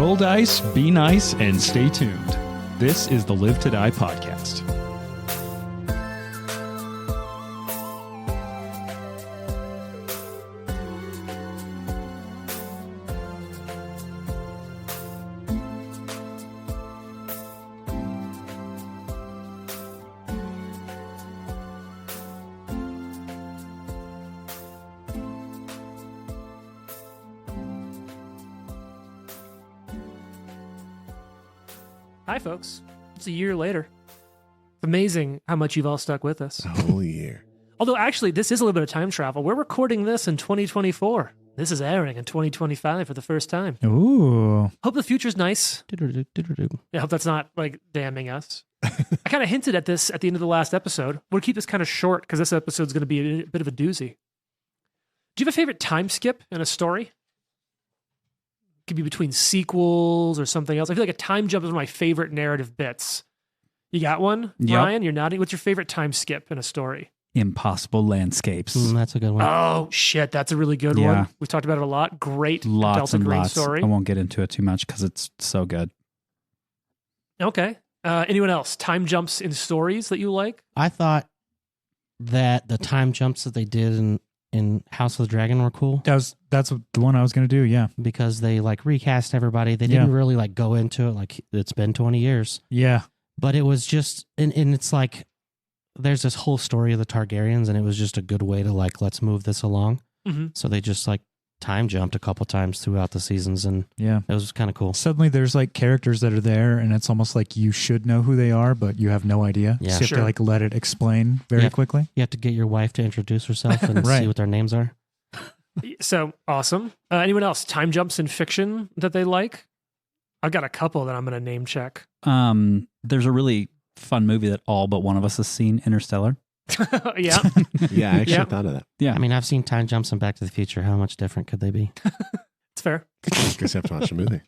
Roll dice, be nice, and stay tuned. This is the Live to Die podcast. Hi, folks. It's a year later. It's amazing how much you've all stuck with us. A whole year. Although, actually, this is a little bit of time travel. We're recording this in 2024. This is airing in 2025 for the first time. Ooh. Hope the future's nice. I hope that's not, like, damning us. I kind of hinted at this at the end of the last episode. We'll keep this kind of short because this episode's going to be a bit of a doozy. Do you have a favorite time skip in a story? Could be between sequels or something else. I feel like a time jump is one of my favorite narrative bits. You got one? Yep. Ryan, you're nodding. What's your favorite time skip in a story? Impossible Landscapes. That's a good one. Oh, shit. That's a really good Yeah. one. We've talked about it a lot. Great Lots Delta and Green lots. story. I won't get into it too much because it's so good. Okay. Anyone else? Time jumps in stories that you like? I thought that the time jumps that they did in House of the Dragon were cool That's the one I was going to do, yeah. because they like recast everybody. They didn't really like go into it like it's been 20 years. Yeah. But it was just, and it's like, there's this whole story of the Targaryens, and it was just a good way to like, let's move this along. Mm-hmm. So they just like time jumped a couple times throughout the seasons, and Yeah. it was kind of cool. Suddenly there's like characters that are there and it's almost like you should know who they are, but you have no idea. Yeah. So you have Sure. to like let it explain very Yeah. quickly. You have to get your wife to introduce herself and Right. see what their names are. So awesome. Anyone else? Time jumps in fiction that they like? I've got a couple that I'm going to name check. There's a really fun movie that all but one of us has seen, Interstellar. Yeah. Yeah, I actually Yeah. thought of that. Yeah. I mean, I've seen time jumps in Back to the Future. How much different could they be? It's fair. I guess you have to watch the movie.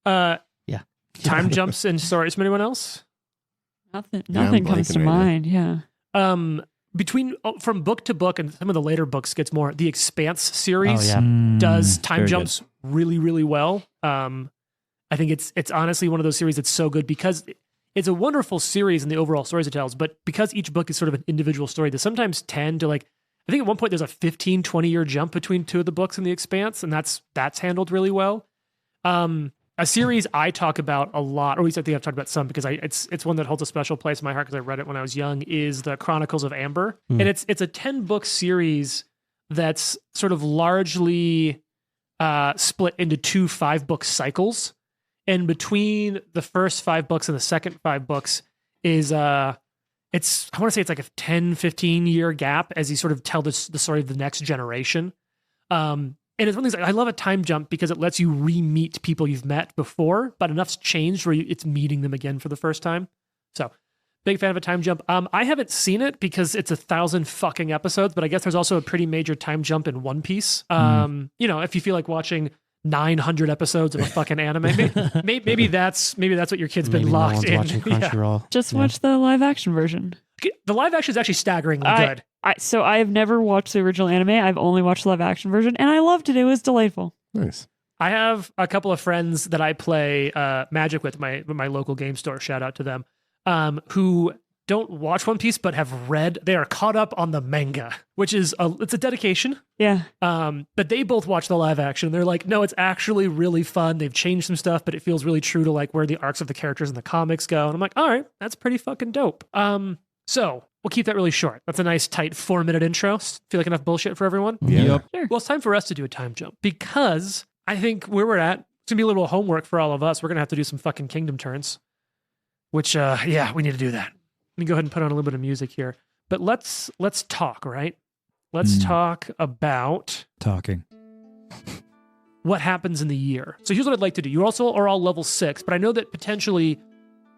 Yeah. Time jumps in stories from anyone else? Nothing Yeah, I'm comes to blanking right now. mind. Yeah. Between from book to book, and some of the later books gets more. The Expanse series Oh, yeah. does time very jumps really, really well. I think it's honestly one of those series that's so good because it's a wonderful series in the overall stories it tells, but because each book is sort of an individual story, they sometimes tend to like, I think at one point there's a 15, 20-year jump between two of the books in The Expanse, and that's handled really well. A series I talk about a lot, or at least I think I've talked about some because it's one that holds a special place in my heart because I read it when I was young, is the Chronicles of Amber. And it's a 10-book series that's sort of largely split into 2 5-book cycles. And between the first 5 books and the second 5 books is I want to say it's like a 10, 15-year gap as you sort of tell the story of the next generation. And it's one of these, I love a time jump because it lets you re-meet people you've met before, but enough's changed where it's meeting them again for the first time. So, big fan of a time jump. I haven't seen it because it's 1,000 fucking episodes, but I guess there's also a pretty major time jump in One Piece. You know, if you feel like watching 900 episodes of a fucking anime, maybe that's what your kid's been Maybe no locked one's in. watching Yeah. Crunchyroll. Just Yeah. watch the live action version. The live action is actually staggeringly good. So I have never watched the original anime. I've only watched the live action version, and I loved it. It was delightful. Nice. I have a couple of friends that I play Magic with, my local game store, shout out to them, who don't watch One Piece but have read, they are caught up on the manga, which is it's a dedication. Yeah. But they both watch the live action. They're like, no, it's actually really fun. They've changed some stuff, but it feels really true to like where the arcs of the characters in the comics go. And I'm like, all right, that's pretty fucking dope. So we'll keep that really short. That's a nice tight 4-minute intro. Feel like enough bullshit for everyone? Yeah. Yep. Sure. Well, it's time for us to do a time jump because I think where we're at, it's going to be a little homework for all of us. We're going to have to do some fucking kingdom turns, which, yeah, we need to do that. Let me go ahead and put on a little bit of music here. But let's talk, right? Let's talk about Talking. what happens in the year. So here's what I'd like to do. You also are all level 6, but I know that potentially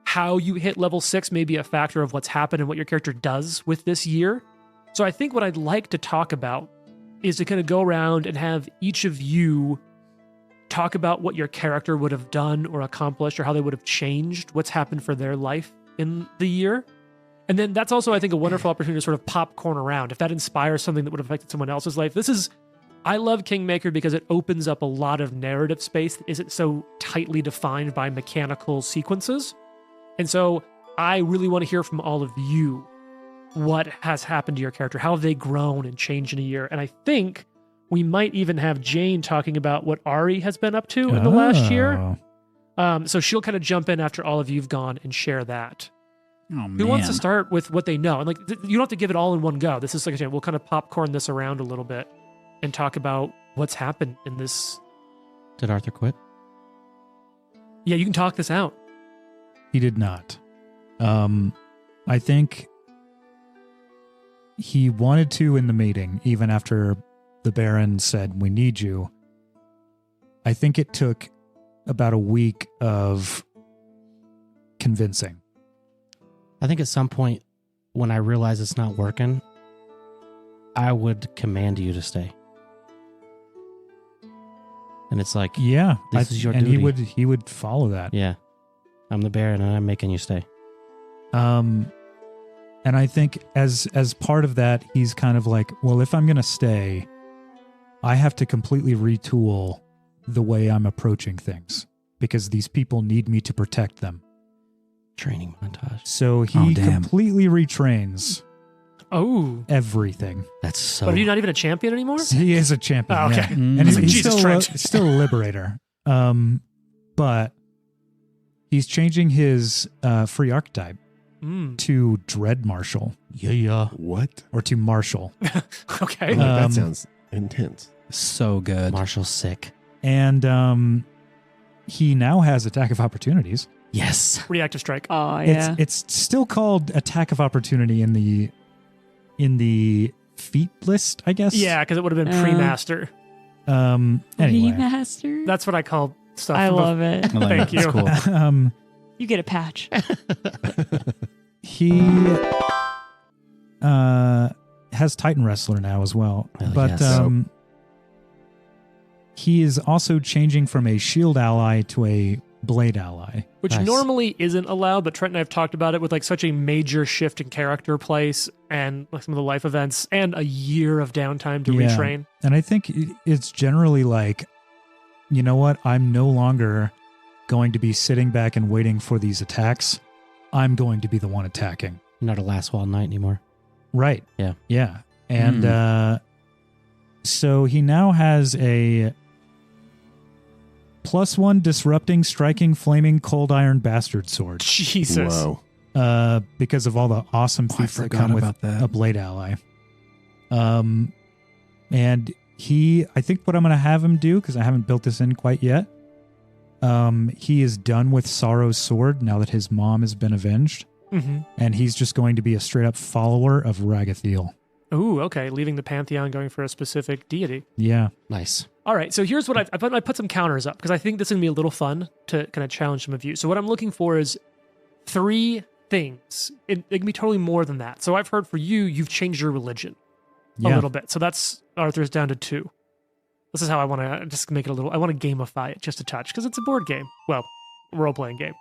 how you hit level 6 may be a factor of what's happened and what your character does with this year. So I think what I'd like to talk about is to kind of go around and have each of you talk about what your character would have done or accomplished or how they would have changed, what's happened for their life in the year. And then that's also, I think, a wonderful opportunity to sort of popcorn around. If that inspires something that would have affected someone else's life, this is I love Kingmaker because it opens up a lot of narrative space that isn't so tightly defined by mechanical sequences. And so I really want to hear from all of you what has happened to your character. How have they grown and changed in a year? And I think we might even have Jane talking about what Ari has been up to in the last year. So she'll kind of jump in after all of you've gone and share that. Oh, man. Who wants to start with what they know? And like, you don't have to give it all in one go. This is like, we'll kind of popcorn this around a little bit and talk about what's happened in this. Did Arthur quit? Yeah, you can talk this out. He did not. I think he wanted to in the meeting, even after the Baron said, "We need you." I think it took about a week of convincing. I think at some point when I realize it's not working, I would command you to stay. And it's like, Yeah, This is your and duty. he would follow that. yeah, I'm the Baron and I'm making you stay. And I think as part of that, he's kind of like, well, if I'm going to stay, I have to completely retool the way I'm approaching things because these people need me to protect them. Training montage. So he Oh, damn. completely retrains Oh. everything. That's so. But are you not even a champion anymore? He is a champion. Oh, okay. Yeah. Mm. And It's like, he's Jesus, still, Trent. still a liberator. But he's changing his free archetype Mm. to Dread Marshal Yeah. What? or to Marshal. Okay. Like, that Um, sounds intense. So good. Marshall's sick. And he now has attack of opportunities. Yes. Reactive strike. Oh, yeah. It's still called attack of opportunity in the feat list, I guess. Yeah, because it would have been pre-master. Anyway. Remaster? That's what I call stuff. I from love it. I like Thank that. That's you. cool. You get a patch. He has Titan Wrestler now as well. Oh, But yes. he is also changing from a shield ally to a blade ally. Which Nice. normally isn't allowed, but Trent and I have talked about it with like such a major shift in character place and like some of the life events and a year of downtime to Yeah. retrain. And I think it's generally like, you know what? I'm no longer going to be sitting back and waiting for these attacks. I'm going to be the one attacking. You're not a last wall knight anymore. Right. Yeah. Yeah. And so he now has a +1 disrupting, striking, flaming, cold iron bastard sword. Jesus. Whoa. Because of all the awesome I feats that forgot come with about that. a blade ally. And I think what I'm going to have him do, because I haven't built this in quite yet, he is done with Sorrow's sword now that his mom has been avenged. Mm-hmm. And he's just going to be a straight up follower of Ragathiel. Ooh, okay. Leaving the pantheon, going for a specific deity. Yeah. Nice. All right, so here's what I put some counters up because I think this is going to be a little fun to kind of challenge some of you. So what I'm looking for is 3 things. It can be totally more than that. So I've heard for you, you've changed your religion a Yeah. little bit. So that's Arthur's down to 2. This is how I want to just make it a little, I want to gamify it just a touch because it's a board game. Well, role-playing game.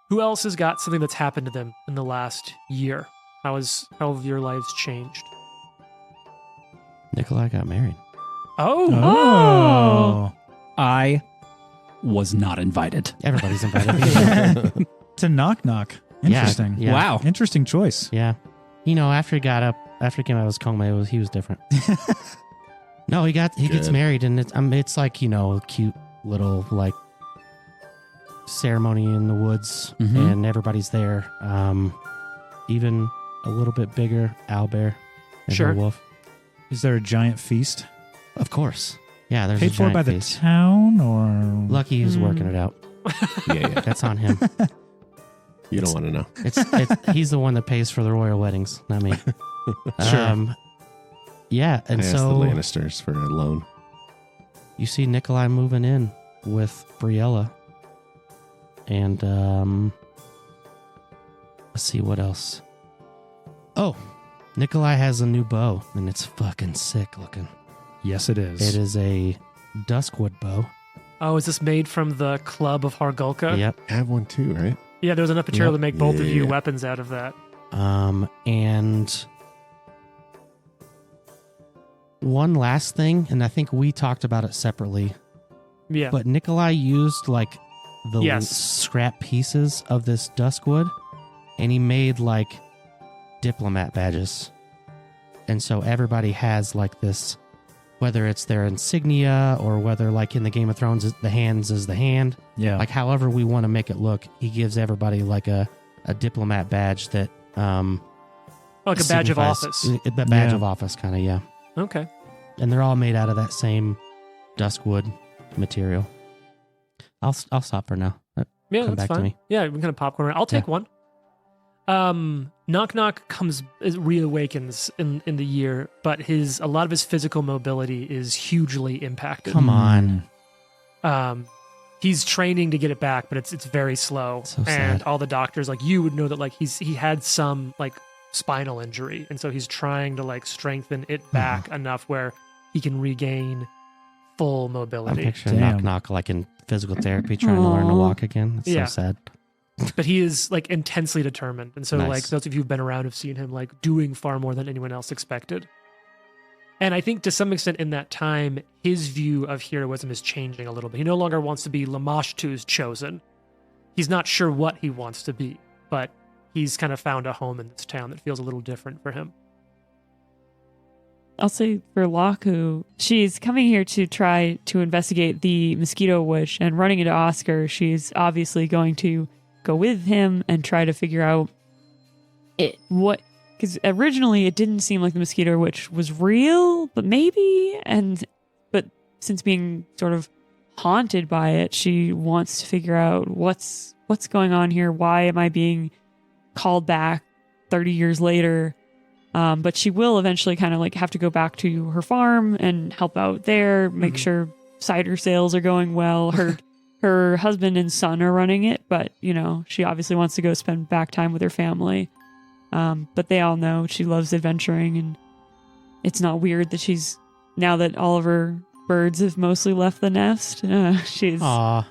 Who else has got something that's happened to them in the last year? How have your lives changed? Nikolai got married. Oh, Oh. I was not invited. Everybody's invited. To Knock Knock. Interesting. Yeah. Wow. Interesting choice. Yeah. You know, after he came out of his coma, he was different. No, he gets Good. married, and it's like, you know, a cute little like ceremony in the woods, Mhm. and everybody's there. Even a little bit bigger owlbear and Sure. her wolf. Is there a giant feast? Of course. Yeah, there's Paid a for giant by the feast. town or Lucky he's working it out. Yeah. That's on him. You don't want to know. He's the one that pays for the royal weddings, not me. Sure. Yeah, and I asked the so Lannisters for a loan. you see Nikolai moving in with Briella. And let's see what else. Oh, Nikolai has a new bow, and it's fucking sick looking. Yes, it is. It is a duskwood bow. Oh, is this made from the Club of Hargulka? Yep. I have one too, right? Yeah, there's enough material Yep. to make both of you Yeah. weapons out of that. And One last thing, and I think we talked about it separately, Yeah. but Nikolai used like the Yes. scrap pieces of this duskwood, and he made like diplomat badges. And so everybody has like this, whether it's their insignia or whether like in the Game of Thrones, the hands is the hand. Yeah. Like however we want to make it look, he gives everybody like a diplomat badge that like a badge of signifies- office. A badge Yeah. of office, kind of, yeah. Okay. And they're all made out of that same duskwood material. I'll stop for now. Yeah, Come that's back to fine. me. Yeah, we can kind of popcorn around. I'll take one. Knock Knock reawakens in the year, but a lot of his physical mobility is hugely impacted. Come on. He's training to get it back, but it's very slow. So and sad. all the doctors, like you would know that like he had some like spinal injury, and so he's trying to like strengthen it back enough where he can regain full I'm mobility. picturing Damn. Knock Knock like in physical therapy trying to learn to Aw. walk again. It's Yeah. so sad. But he is like intensely determined, and so Nice. like those of you who've been around have seen him like doing far more than anyone else expected. And I think to some extent in that time, his view of heroism is changing a little bit. He no longer wants to be Lamashtu's chosen. He's not sure what he wants to be, but he's kind of found a home in this town that feels a little different for him. I'll say for Laku, she's coming here to try to investigate the mosquito witch, and running into Oscar, she's obviously going to go with him and try to figure out because originally it didn't seem like the mosquito witch was real, but maybe, but since being sort of haunted by it, she wants to figure out what's going on here. Why am I being called back 30 years later? But she will eventually kind of like have to go back to her farm and help out there, make sure cider sales are going well. Her husband and son are running it, but she obviously wants to go spend back time with her family. But they all know she loves adventuring, and it's not weird that now that all of her birds have mostly left the nest, she's Aw.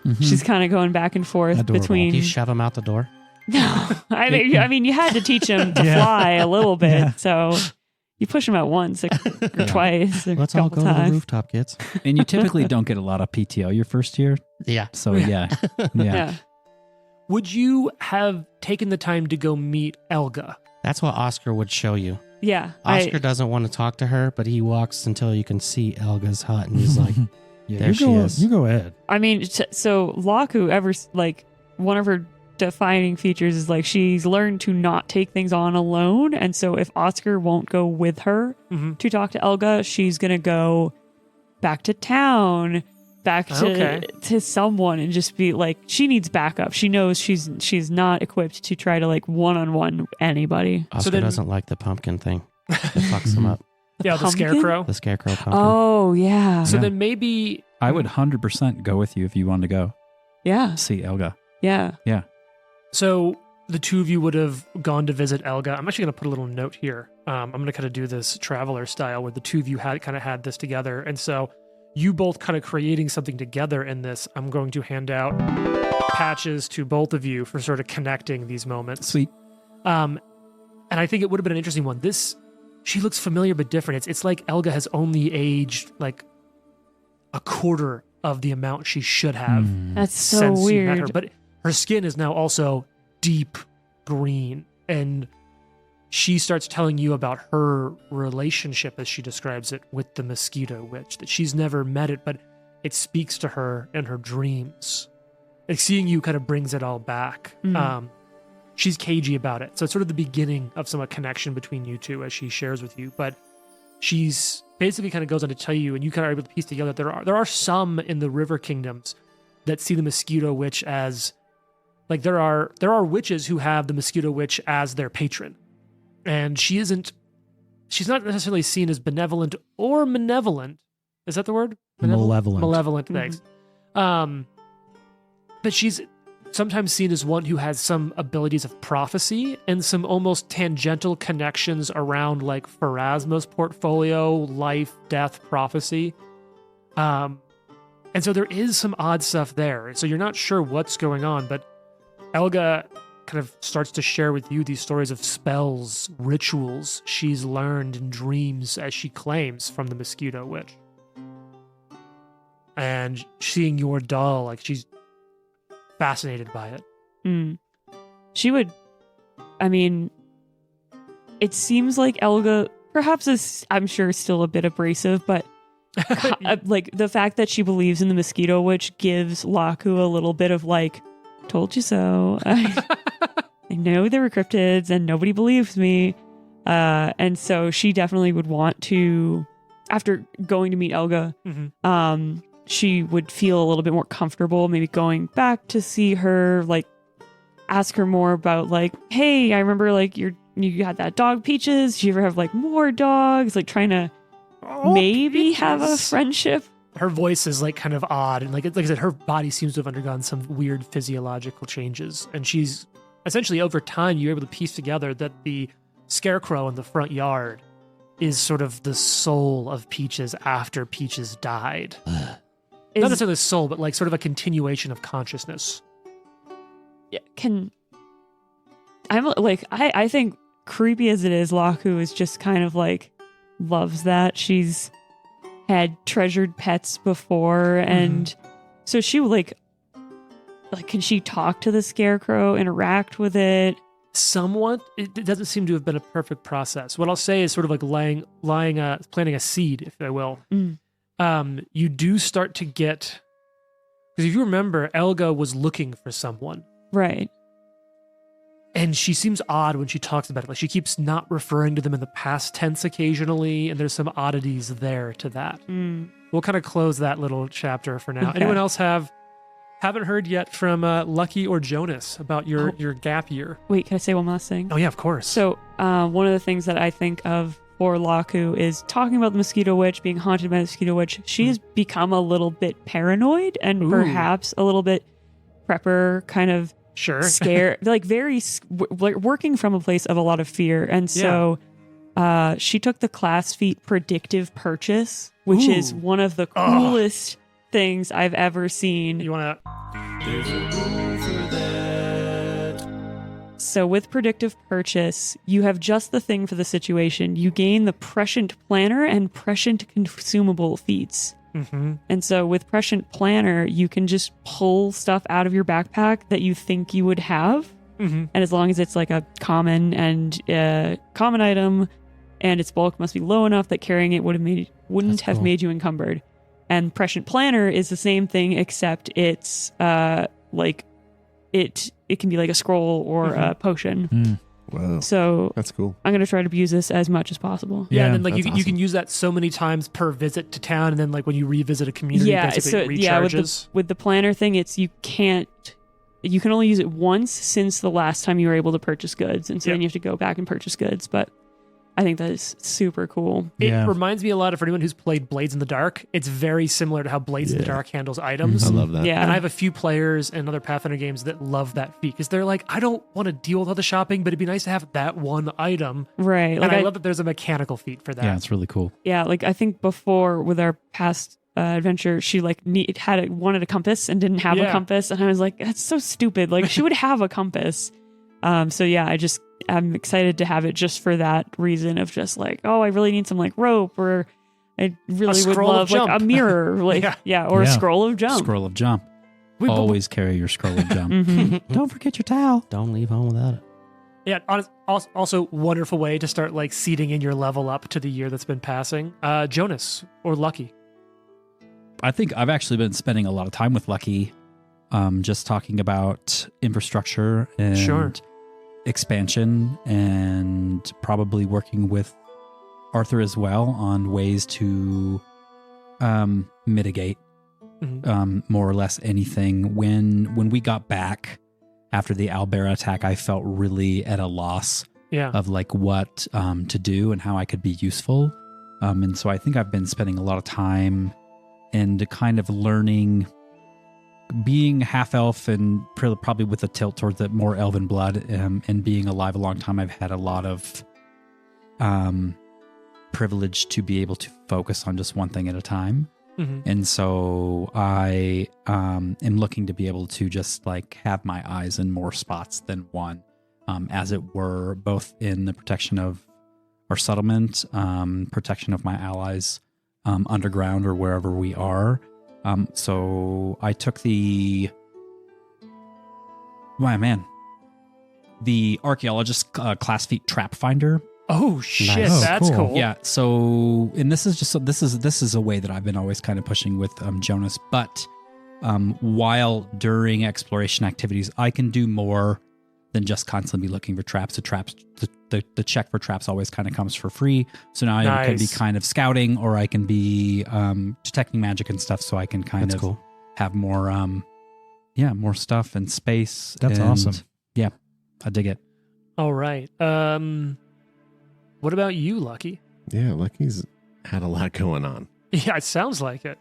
kind of going back and forth Adorable. between. Do you shove him out the door? No, I mean, you had to teach him to Yeah. fly a little bit, Yeah. so you push him out once or twice. Or Let's a all couple go to the times. rooftop, kids. And you typically don't get a lot of PTO your first year. Yeah. So yeah. Yeah. Would you have taken the time to go meet Elga? That's what Oscar would show you. Yeah. Oscar doesn't want to talk to her, but he walks until you can see Elga's hut, and he's like, Yeah, There you she go, is. You go ahead. I mean, so Laku one of her defining features is like she's learned to not take things on alone. And so if Oscar won't go with her Mm-hmm. to talk to Elga, she's going to go back to town, back to someone, and just be like, she needs backup. She knows she's not equipped to try to like one-on-one anybody. Oscar then- doesn't like the pumpkin thing. It fucks him up. Yeah, the Pumpkin? scarecrow. The scarecrow pumpkin. Oh, yeah. So Yeah. then maybe I would 100% go with you if you wanted to go Yeah. see Elga. Yeah. So the two of you would have gone to visit Elga. I'm actually going to put a little note here. I'm going to kind of do this traveler style where the two of you had this together. And so you both kind of creating something together in this. I'm going to hand out patches to both of you for sort of connecting these moments. Sweet. And I think it would have been an interesting one. She looks familiar but different. It's like Elga has only aged like a quarter of the amount she should have That's so since you met her. weird. But her skin is now also deep green, and she starts telling you about her relationship, as she describes it, with the mosquito witch, that she's never met it, but it speaks to her in her dreams. And seeing you kind of brings it all back. She's cagey about it. So it's sort of the beginning of some connection between you two as she shares with you. But she's basically kind of goes on to tell you, and you kind of are able to piece together, that there are some in the river kingdoms that see the mosquito witch as, like, there are witches who have the mosquito witch as their patron. And she's not necessarily seen as benevolent or malevolent. Is that the word? Malevolent. Malevolent, thanks. But she's sometimes seen as one who has some abilities of prophecy and some almost tangential connections around like Pharasma's portfolio, life, death, prophecy. And so there is some odd stuff there. So you're not sure what's going on, but Elga kind of starts to share with you these stories of spells, rituals she's learned in dreams, as she claims, from the Mosquito Witch. And seeing your doll, like, she's fascinated by it. Mm. She would, I mean, it seems like Elga perhaps is, I'm sure, still a bit abrasive, but like the fact that she believes in the Mosquito Witch gives Laku a little bit of like, told you so. I know there were cryptids and nobody believes me. And so she definitely would want to, after going to meet Elga, she would feel a little bit more comfortable, maybe going back to see her, like ask her more about like, hey, I remember like you had that dog Peaches. Do you ever have like more dogs? Like trying to maybe Peaches. have a friendship. Her voice is like kind of odd, and like I said, her body seems to have undergone some weird physiological changes, and she's essentially, over time, you're able to piece together that the scarecrow in the front yard is sort of the soul of Peaches after Peaches died. Not necessarily the soul, but like sort of a continuation of consciousness. Yeah, I think creepy as it is, Laku is just kind of like loves that. She's had treasured pets before, and so she would like can she talk to the scarecrow, interact with it? Somewhat. It doesn't seem to have been a perfect process. What I'll say is sort of like planting a seed, if I will. You do start to get, because if you remember, Elga was looking for someone. Right. And she seems odd when she talks about it. Like she keeps not referring to them in the past tense occasionally, and there's some oddities there to that. We'll kind of close that little chapter for now. Okay. Anyone else haven't heard yet from Lucky or Jonas about your gap year? Wait, can I say one last thing? Oh yeah, of course. So one of the things that I think of for Laku is talking about the Mosquito Witch, being haunted by the Mosquito Witch. She has become a little bit paranoid and perhaps a little bit prepper, kind of scared, like very like working from a place of a lot of fear. And so she took the class feat predictive purchase, which is one of the coolest things I've ever seen. You want So with predictive purchase, you have just the thing for the situation. You gain the prescient planner and prescient consumable feats. And so with prescient planner, you can just pull stuff out of your backpack that you think you would have. And as long as it's like a common item and its bulk must be low enough that carrying it wouldn't have made you encumbered. And prescient planner is the same thing, except it's like it can be like a scroll or a potion. Wow. So that's cool. I'm going to try to use this as much as possible. Yeah, and then like that's you can use that so many times per visit to town, and then like when you revisit a community, basically it recharges. With the planner thing, you can only use it once since the last time you were able to purchase goods, and so then you have to go back and purchase goods. But I think that is super cool. It reminds me a lot of, for anyone who's played Blades in the Dark, it's very similar to how Blades in the Dark handles items. I love that. Yeah. And I have a few players and other Pathfinder games that love that feat because they're like, I don't want to deal with all the shopping, but it'd be nice to have that one item. Right. And I love that there's a mechanical feat for that. Yeah, it's really cool. Yeah, like I think before with our past adventure, she like wanted a compass and didn't have a compass, and I was like, that's so stupid. Like she would have a compass. So yeah, I'm excited to have it just for that reason of just like, oh, I really need some like rope, or I really would love like a mirror, like or a scroll of jump. Scroll of jump. Always carry your scroll of jump. Don't forget your towel. Don't leave home without it. Yeah, also wonderful way to start like seeding in your level up to the year that's been passing. Jonas or Lucky? I think I've actually been spending a lot of time with Lucky, just talking about infrastructure and expansion, and probably working with Arthur as well on ways to mitigate more or less anything. When we got back after the Albera attack, I felt really at a loss of like what to do and how I could be useful. And so I think I've been spending a lot of time and kind of learning, being half elf and probably with a tilt towards the more elven blood, and being alive a long time, I've had a lot of privilege to be able to focus on just one thing at a time. Mhm. And so I am looking to be able to just like have my eyes in more spots than one, as it were, both in the protection of our settlement, protection of my allies underground or wherever we are. So I took the archaeologist class feat trap finder. Oh shit, Nice. Oh, that's cool. cool. Yeah. So, and this is a way that I've been always kind of pushing with Jonas. But while during exploration activities, I can do more than just constantly be looking for traps. The check for traps always kind of comes for free. So now I can be Nice. kind of scouting, or I can be detecting magic and stuff. So I can kind That's of cool. have more, more stuff and space. That's and, awesome. Yeah, I dig it. All right. What about you, Lucky? Yeah, Lucky's had a lot going on. Yeah, it sounds like it.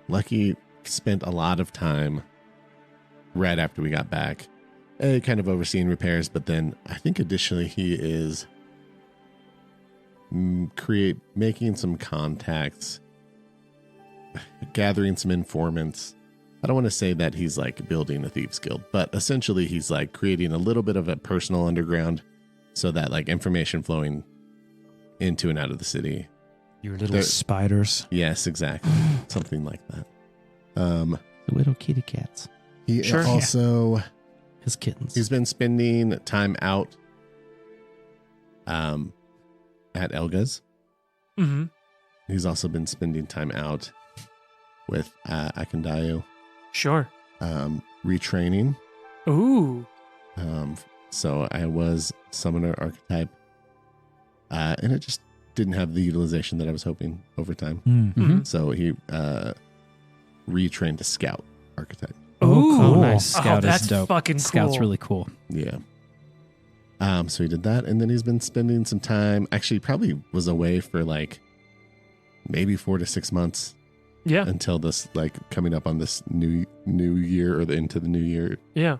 Lucky spent a lot of time right after we got back, kind of overseeing repairs, but then I think additionally he is making some contacts, gathering some informants. I don't want to say that he's like building a thieves guild, but essentially he's like creating a little bit of a personal underground so that like information flowing into and out of the city. Your little There- spiders. Yes, exactly. Something like that. The little kitty cats. He Sure. also His kittens. he's been spending time out at Elga's. Hmm. He's also been spending time out with Akandayo, Sure. retraining. Ooh. So I was summoner archetype, and it just didn't have the utilization that I was hoping over time. Mhm. So he retrained to scout archetype. Oh, Ooh. cool. Nice. Oh, Scout that's is dope. fucking cool. Scout's really cool. Yeah. So he did that, and then he's been spending some time. Actually, he probably was away for like maybe 4 to 6 months Yeah. until this, like coming up on this new year or into the new year. Yeah.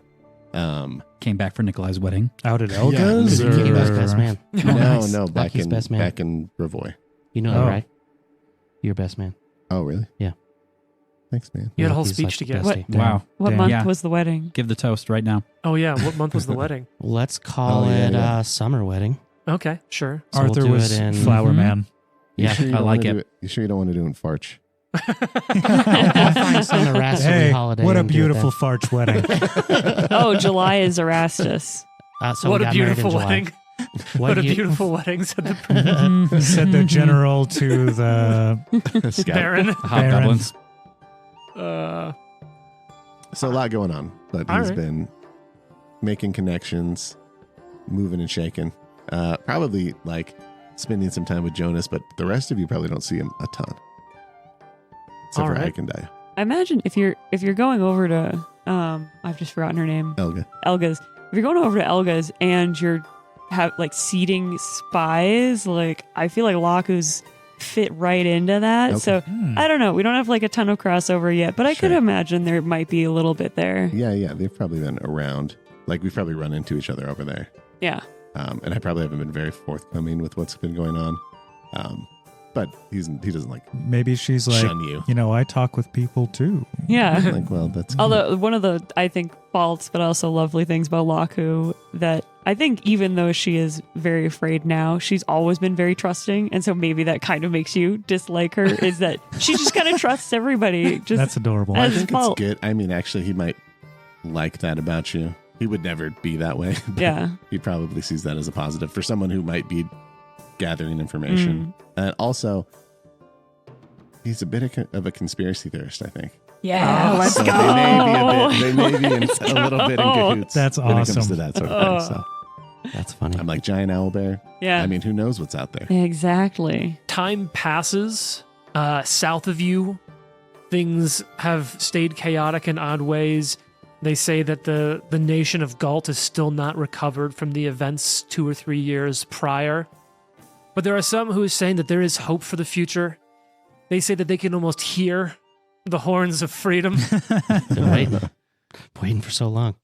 Came back for Nikolai's wedding. Out at Yeah, Elga's? Lucky's Lucky's or- best man. No, back Lucky's best man. in Ravoy. You know that, Oh. right? Your best man. Oh, really? Yeah. Thanks, man. You had a whole Lucky's, speech like, to the give. bestie. Wow. What Damn. month Yeah. was the wedding? Give the toast right now. Oh yeah. What month was the wedding? Let's call Oh, yeah, it yeah. summer wedding. Okay. Sure. So we'll Arthur do was it in- Flower Mhm. Man. You Yeah, sure you I don't like wanna it. do You sure you don't want to do it in Farch? I'll find some Erasmus Hey, holiday. what a and do it beautiful then. Farch wedding. Oh, July is Erastus. So What we a got married in beautiful July. wedding. What a year- beautiful wedding, said the Said the general to the Scout. Baron. Hobgoblins. So a lot going on, but All he's right. been making connections, moving and shaking. Probably like spending some time with Jonas, but the rest of you probably don't see him a ton. Except All for right. Akandayo. I imagine if you're going over to I've just forgotten her name. Elga. Elga's. If you're going over to Elga's and you're like seeding spies, like I feel like Laku's fit right into that. Okay. So I don't know. We don't have like a ton of crossover yet, but I could Sure. imagine there might be a little bit there. Yeah, they've probably been around. Like we've probably run into each other over there. Yeah. And I probably haven't been very forthcoming with what's been going on. But he doesn't like maybe she's like, shun you. I talk with people too. Yeah. Like, well, that's Although one of the, I think, faults, but also lovely things about Laku that I think even though she is very afraid now, she's always been very trusting. And so maybe that kind of makes you dislike her is that she just kind of trusts everybody. Just That's adorable. I As think fault. it's good. I mean, actually, he might like that about you. He would never be that way. but Yeah. He probably sees that as a positive for someone who might be gathering information. And also, he's a bit of a conspiracy theorist, I think. Yeah. Let's So go. They may be a little bit in go. cahoots That's when it comes awesome. to that sort of thing. So That's funny. I'm like giant owl bear. Yeah. I mean, who knows what's out there? Exactly. Time passes south of you. Things have stayed chaotic in odd ways. They say that the nation of Galt is still not recovered from the events 2 or 3 years prior. But there are some who are saying that there is hope for the future. They say that they can almost hear the horns of freedom. Been waiting for so long.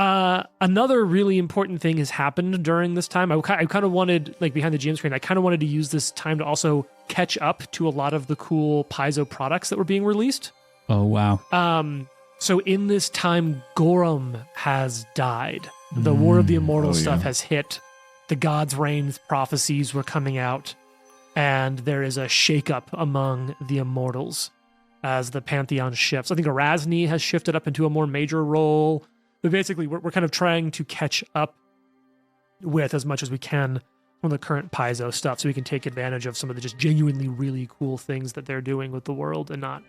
Another really important thing has happened during this time. I kind of wanted, like behind the GM screen, I kind of wanted to use this time to also catch up to a lot of the cool Paizo products that were being released. Oh, wow. So in this time, Gorham has died. The War of the Immortal stuff has hit. The God's Reign prophecies were coming out. And there is a shakeup among the Immortals as the Pantheon shifts. I think Erasni has shifted up into a more major role. But basically, we're kind of trying to catch up with as much as we can from the current Paizo stuff so we can take advantage of some of the just genuinely really cool things that they're doing with the world and not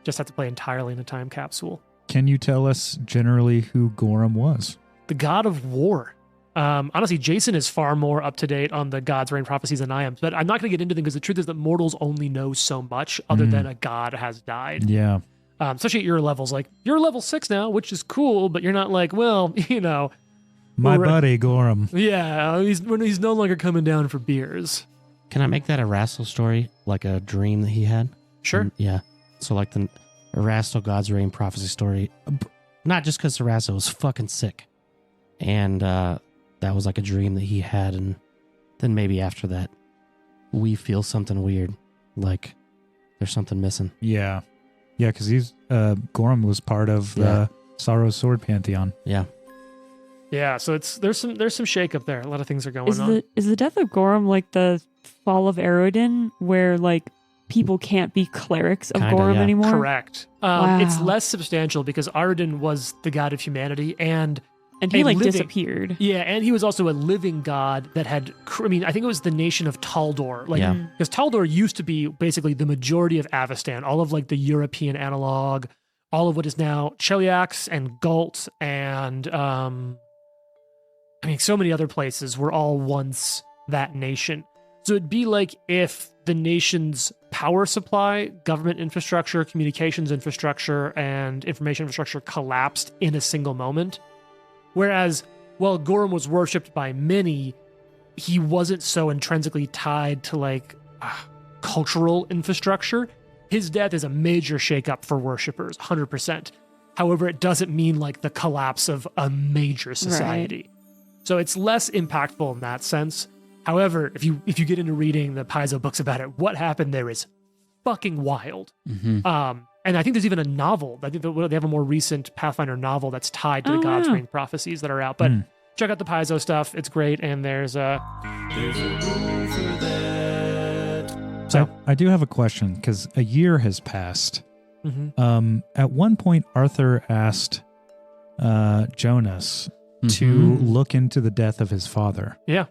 just have to play entirely in a time capsule. Can you tell us generally who Gorham was? The god of war. Honestly, Jason is far more up to date on the God's Reign prophecies than I am, but I'm not going to get into them because the truth is that mortals only know so much other than a god has died. Yeah. Especially at your levels. Like, you're level 6 now, which is cool, but you're not like, well, My buddy, Gorham. Yeah, he's no longer coming down for beers. Can I make that a Rastal story, like a dream that he had? Sure. Yeah. So like the Rastal God's Reign prophecy story, not just because Rastal was fucking sick, and that was like a dream that he had, and then maybe after that, we feel something weird, like there's something missing. Yeah. Yeah, because he's Gorham was part of the Sorrow's Sword Pantheon. Yeah. Yeah, so there's some shakeup there. A lot of things are going on. Is the death of Gorham like the fall of Erodin, where like people can't be clerics of Gorham anymore? Correct. Wow. It's less substantial because Aradin was the god of humanity and he like disappeared. Yeah, and he was also a living god that had, I think it was the nation of Taldor. Because Taldor used to be basically the majority of Avestan, all of like the European analog, all of what is now Cheliax and Galt and so many other places were all once that nation. So it'd be like if the nation's power supply, government infrastructure, communications infrastructure, and information infrastructure collapsed in a single moment. Whereas, while Gorham was worshipped by many, he wasn't so intrinsically tied to cultural infrastructure. His death is a major shakeup for worshippers, 100%. However, it doesn't mean like the collapse of a major society. Right. So it's less impactful in that sense. However, if you get into reading the Paizo books about it, what happened there is fucking wild. Mm-hmm. And I think there's even a novel. I think they have a more recent Pathfinder novel that's tied to the God's Reign prophecies that are out. But check out the Paizo stuff. It's great. And there's a room for that. So I do have a question because a year has passed. Mm-hmm. At one point, Arthur asked Jonas to look into the death of his father. Yeah.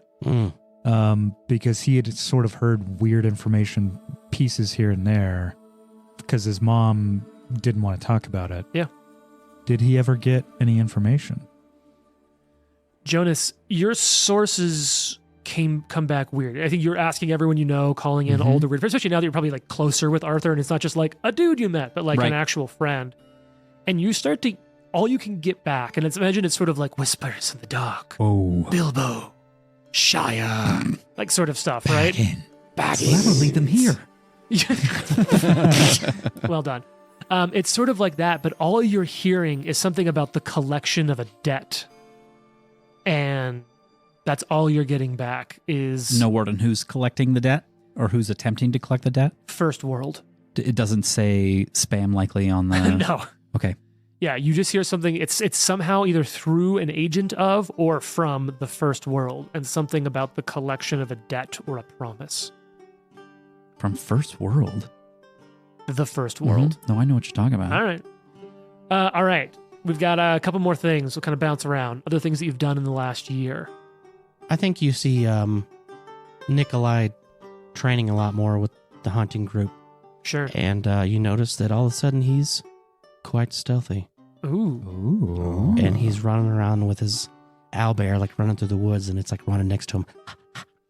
Because he had sort of heard weird information pieces here and there because his mom didn't want to talk about it. Yeah. Did he ever get any information? Jonas, your sources come back weird. I think you're asking everyone you know, calling in older weird, especially now that you're probably like closer with Arthur and it's not just like a dude you met, but like an actual friend. And you start to, all you can get back, and imagine it's sort of like whispers in the dark. Oh. Bilbo. Shia. Like sort of stuff, right? Back in. Why would leave them here? Well done. It's sort of like that, but all you're hearing is something about the collection of a debt. And that's all you're getting back is... No word on who's collecting the debt or who's attempting to collect the debt? First World. It doesn't say spam likely on the... No. Okay. Yeah, you just hear something. It's somehow either through an agent of or from the First World, and something about the collection of a debt or a promise. From First World? The First World. No, I know what you're talking about. All right. We've got a couple more things. We'll kind of bounce around. Other things that you've done in the last year. I think you see Nikolai training a lot more with the hunting group. Sure. And you notice that all of a sudden he's quite stealthy. Ooh. And he's running around with his owlbear, like running through the woods, and it's like running next to him.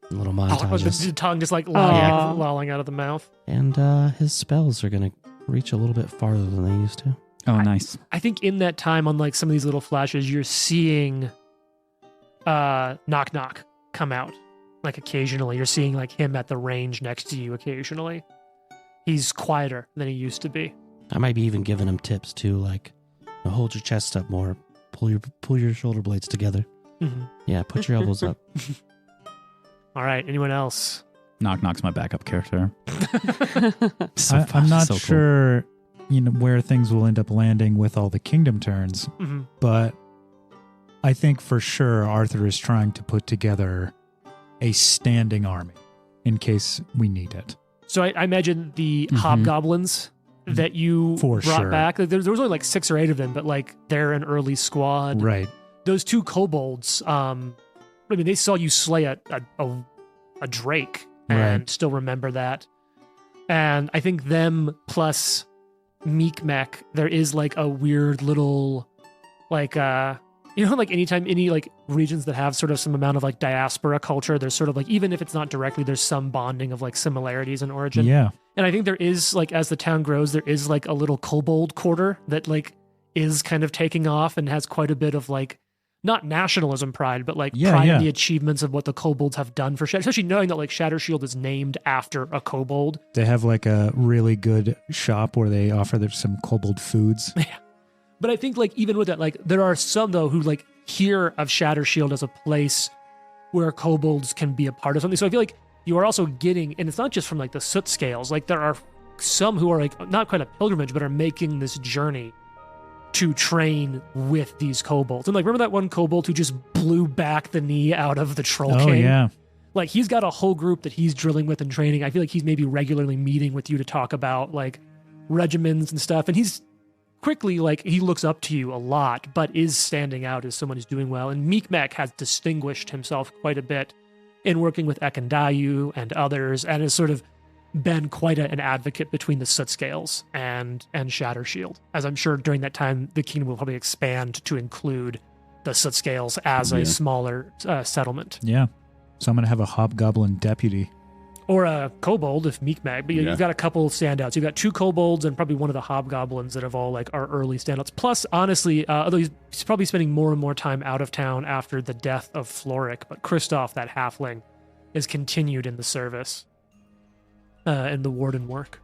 Little montages. The tongue just like lolling out of the mouth. And his spells are going to reach a little bit farther than they used to. Oh, nice. I think in that time, on like some of these little flashes, you're seeing Knock Knock come out. Like occasionally, you're seeing like him at the range next to you occasionally. He's quieter than he used to be. I might be even giving him tips too, like hold your chest up more, pull your shoulder blades together. Mhm. Yeah, put your elbows up. All right. Anyone else? Knock Knock's my backup character. I'm not so cool. sure, where things will end up landing with all the kingdom turns, Mhm. but I think for sure Arthur is trying to put together a standing army in case we need it. So I imagine the Mhm. hobgoblins that you For brought sure. back. There was only like 6 or 8 of them, but like they're an early squad. Right. Those 2 kobolds. They saw you slay a drake and Right. still remember that. And I think them plus Meekmech, there is like a weird little like like anytime any like regions that have sort of some amount of like diaspora culture, there's sort of like, even if it's not directly, there's some bonding of like similarities in origin. Yeah. And I think there is like, as the town grows, there is like a little kobold quarter that like is kind of taking off and has quite a bit of like, not nationalism pride, but like Yeah, pride yeah. in the achievements of what the kobolds have done for Shatter, especially knowing that like Shattershield is named after a kobold. They have like a really good shop where they offer some kobold foods. But I think like even with that, like there are some though who like hear of Shattershield as a place where kobolds can be a part of something. So I feel like you are also getting, and it's not just from like the soot scales, like there are some who are like not quite a pilgrimage, but are making this journey to train with these kobolds. And like, remember that one kobold who just blew back the knee out of the Troll Oh, King? yeah. Like he's got a whole group that he's drilling with and training. I feel like he's maybe regularly meeting with you to talk about like regimens and stuff. And he's quickly like, he looks up to you a lot, but is standing out as someone who's doing well. And Meekmech has distinguished himself quite a bit in working with Ekandayu and others, and has sort of been quite an advocate between the Soot Scales and Shattershield. As I'm sure during that time, the kingdom will probably expand to include the Soot Scales as a smaller settlement. Yeah. So I'm going to have a hobgoblin deputy. Or a kobold if Meekmech, but you've got a couple standouts. You've got 2 kobolds and probably one of the hobgoblins that have all like our early standouts. Plus, honestly, although he's probably spending more and more time out of town after the death of Floric, but Kristoff, that halfling, is continued in the service in the warden work.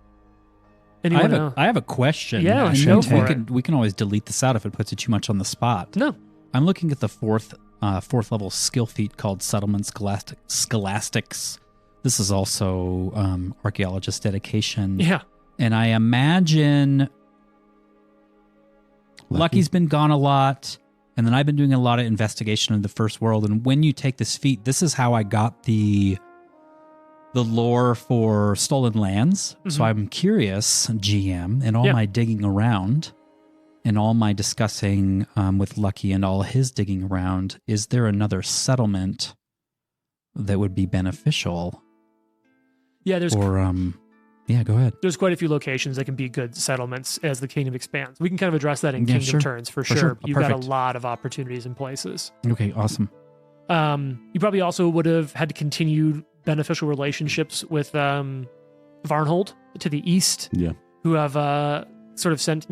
Anyone else? I have a question. Yeah, And go we for can, we can always delete this out if it puts it too much on the spot. No. I'm looking at the fourth level skill feat called Settlement Scholastics. This is also archaeologist dedication. Yeah. And I imagine Lucky's been gone a lot, and then I've been doing a lot of investigation in the first world. And when you take this feat, this is how I got the lore for Stolen Lands. Mm-hmm. So I'm curious, GM, and all my digging around and all my discussing with Lucky and all his digging around, is there another settlement that would be beneficial? Yeah, Or, go ahead. there's quite a few locations that can be good settlements as the kingdom expands. We can kind of address that in Yeah, kingdom sure. turns for For sure. sure. You've got Perfect. a lot of opportunities and places. Okay, awesome. You probably also would have had continued beneficial relationships with Varnhold to the east, who have sort of sent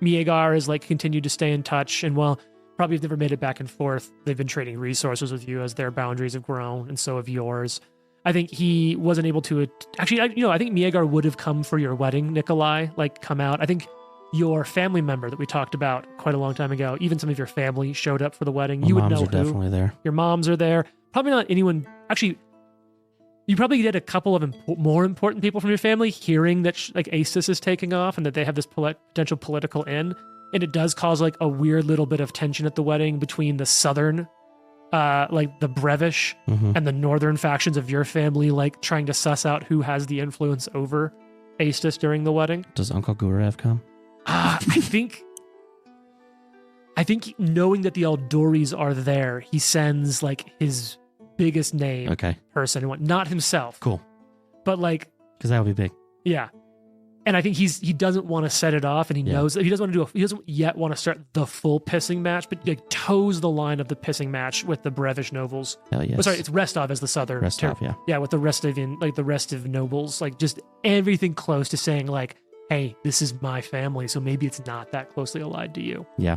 Miegar has like continued to stay in touch, and while probably have never made it back and forth, they've been trading resources with you as their boundaries have grown, and so have yours. I think he wasn't able to actually. I think Miegar would have come for your wedding, Nikolai. Like come out. I think your family member that we talked about quite a long time ago, even some of your family showed up for the wedding. My You would moms know are who. definitely there. Your moms are there. Probably not anyone. Actually, you probably get a couple of more important people from your family hearing that like Asus is taking off and that they have this potential political in, and it does cause like a weird little bit of tension at the wedding between the southern, like the Brevish, and the northern factions of your family, like trying to suss out who has the influence over Asus during the wedding. Does Uncle Gurev come? I think knowing that the Eldoris are there, he sends like his biggest name Okay, person and what, not himself. cool. But like, Because that would be big. yeah. And I think he doesn't want to set it off, and he knows that he doesn't yet want to start the full pissing match, but like toes the line of the pissing match with the Brevish nobles. Hell yes. Oh, sorry, it's Restov as the southern. Restov, yeah. Yeah, with the Restive nobles, like just everything close to saying like, hey, this is my family, so maybe it's not that closely allied to you. Yeah.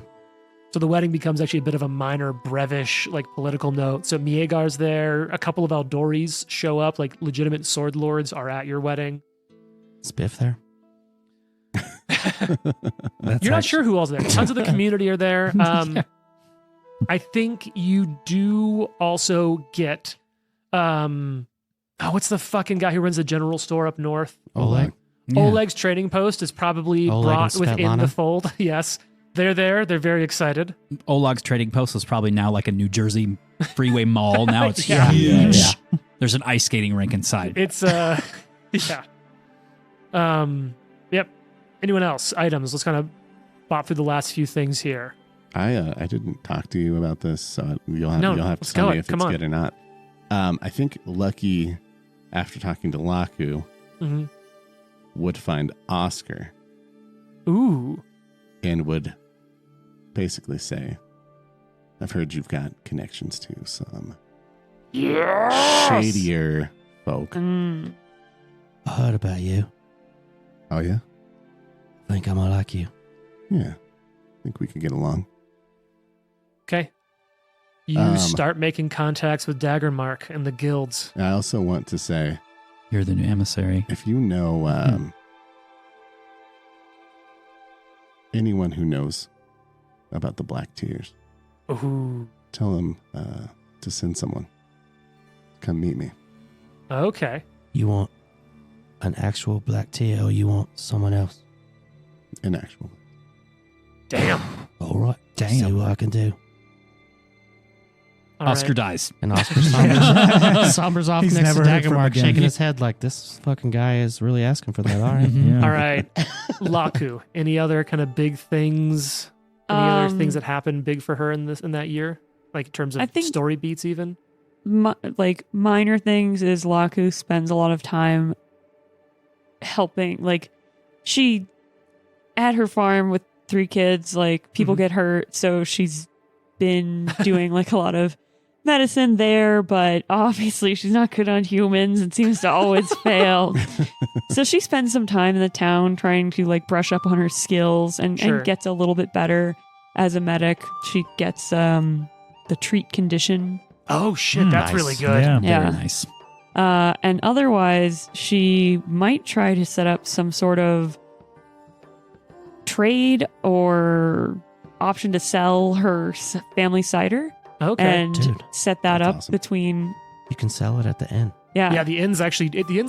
So the wedding becomes actually a bit of a minor Brevish like political note. So Miegar's there, a couple of Eldoris show up, like legitimate sword lords are at your wedding. Spiff there? You're not sure who all's there. Tons of the community are there. I think you do also get, what's the fucking guy who runs the general store up north? Oleg. Yeah. Oleg's trading post is probably Oleg brought and within Svetlana. the fold. Yes. They're there. They're very excited. Oleg's trading post is probably now like a New Jersey freeway mall. Now it's Yeah. huge. Yeah. There's an ice skating rink inside. It's, yeah. Yep. Anyone else? Items. Let's kind of bop through the last few things here. I didn't talk to you about this, so you'll have to let's tell go. me if Come it's on. good or not. I think Lucky, after talking to Laku, Mm-hmm. would find Oscar Ooh. and would basically say, "I've heard you've got connections to some shadier folk." Mm. I heard about you. Oh yeah, I think I might like you. yeah. I think we could get along. Okay. You start making contacts with Daggermark and the guilds. I also want to say, You're the new emissary. if you know anyone who knows about the Black Tears, Ooh. tell them to send someone. Come meet me. Okay. You want an actual black tear or you want someone else? In actual. Damn. All right. Damn. See what I can do. All Oscar right. dies. And Oscar sombers, sombers off He's next to never heard from him Daggermark, again. shaking his head like this fucking guy is really asking for that. All right. Yeah. All right. Laku. Any other kind of big things? Any other things that happened big for her in that year? Like in terms I of think- story beats even? Like minor things is Laku spends a lot of time helping. Like she at her farm with 3 kids, like people Mhm. get hurt, so she's been doing like a lot of medicine there, but obviously she's not good on humans and seems to always fail. So she spends some time in the town trying to like brush up on her skills and Sure. gets a little bit better as a medic. She gets the treat condition. Oh, shit. That's Nice. really good. Yeah. Yeah. Very nice. And otherwise, she might try to set up some sort of trade or option to sell her family cider Okay. and Dude, set that that's up awesome. between. You can sell it at the end. yeah, the inn's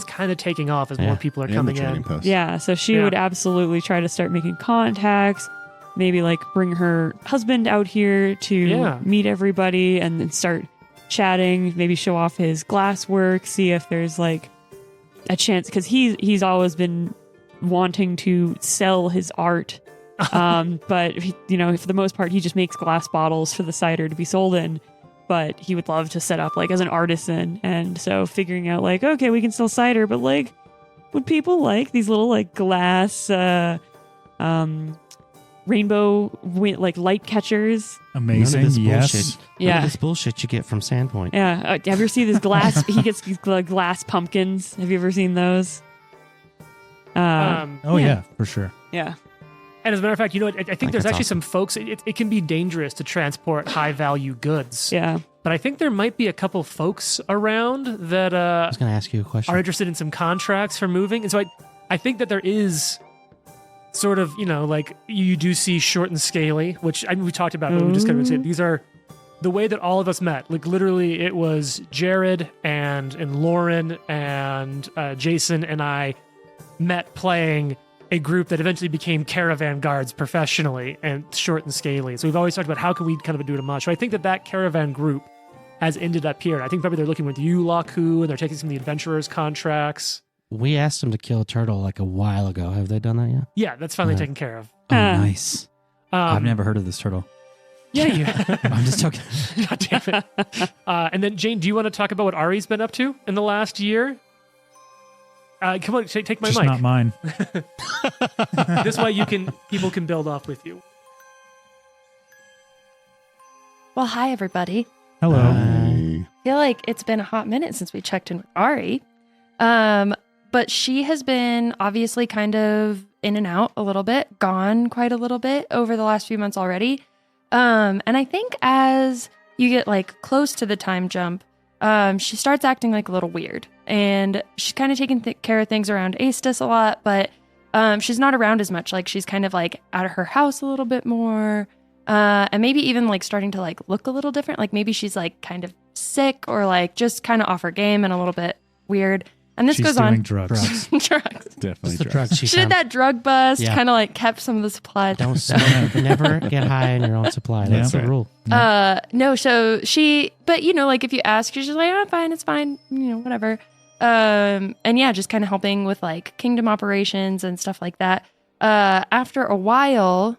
kind of taking off as more Yeah. people are And the coming trading in. post. Yeah, so she Yeah. would absolutely try to start making contacts, maybe like bring her husband out here to Yeah. meet everybody and then start chatting, maybe show off his glass work, see if there's like a chance, because he's always been wanting to sell his art. But for the most part, he just makes glass bottles for the cider to be sold in. But he would love to set up like as an artisan, and so figuring out like, okay, we can sell cider, but like, would people like these little like glass, rainbow like light catchers? Amazing. None of this Yes. bullshit. None Yeah. of this bullshit you get from Sandpoint. Yeah, have you ever seen this glass? He gets these glass pumpkins. Have you ever seen those? Oh yeah, for sure. Yeah. And as a matter of fact, I think Like, there's that's actually awesome. some folks, it can be dangerous to transport high value goods. Yeah. But I think there might be a couple folks around that I was going to ask you a question. are interested in some contracts for moving. And so I think that there is sort of, like you do see Short and Scaly, which we talked about, but we just kind of said these are the way that all of us met. Like literally it was Jared and Lauren and Jason and I met playing a group that eventually became Caravan Guards professionally, and Short and Scaly. So we've always talked about how can we kind of do it a much. So I think that Caravan group has ended up here. I think probably they're looking with you, Laku, and they're taking some of the adventurers contracts. We asked them to kill a turtle like a while ago. Have they done that yet? Yeah, that's finally Yeah. taken care of. Oh, nice. I've never heard of this turtle. Yeah, you. I'm just joking. God damn it. And then Jane, do you want to talk about what Ari's been up to in the last year? Come on, take my Just mic. not mine. This way people can build off with you. Well, hi, everybody. Hello. Hey. I feel like it's been a hot minute since we checked in with Ari. But she has been obviously kind of in and out a little bit, gone quite a little bit over the last few months already. And I think as you get like close to the time jump, she starts acting like a little weird. And she's kind of taking care of things around Aestus a lot, but she's not around as much. Like she's kind of like out of her house a little bit more. And maybe even like starting to like look a little different. Like maybe she's like kind of sick or like just kind of off her game and a little bit weird. And this She's goes doing on. drugs. Drugs. Definitely It's the drugs. drugs She did that drug bust, Yeah. kind of like kept some of the supplies. Don't smoke. Never get high on your own supply. That's Yeah. the rule. No, so but you know, like if you ask, she's just like, oh, fine, it's fine, you know, whatever. And yeah, just kind of helping with like kingdom operations and stuff like that. After a while,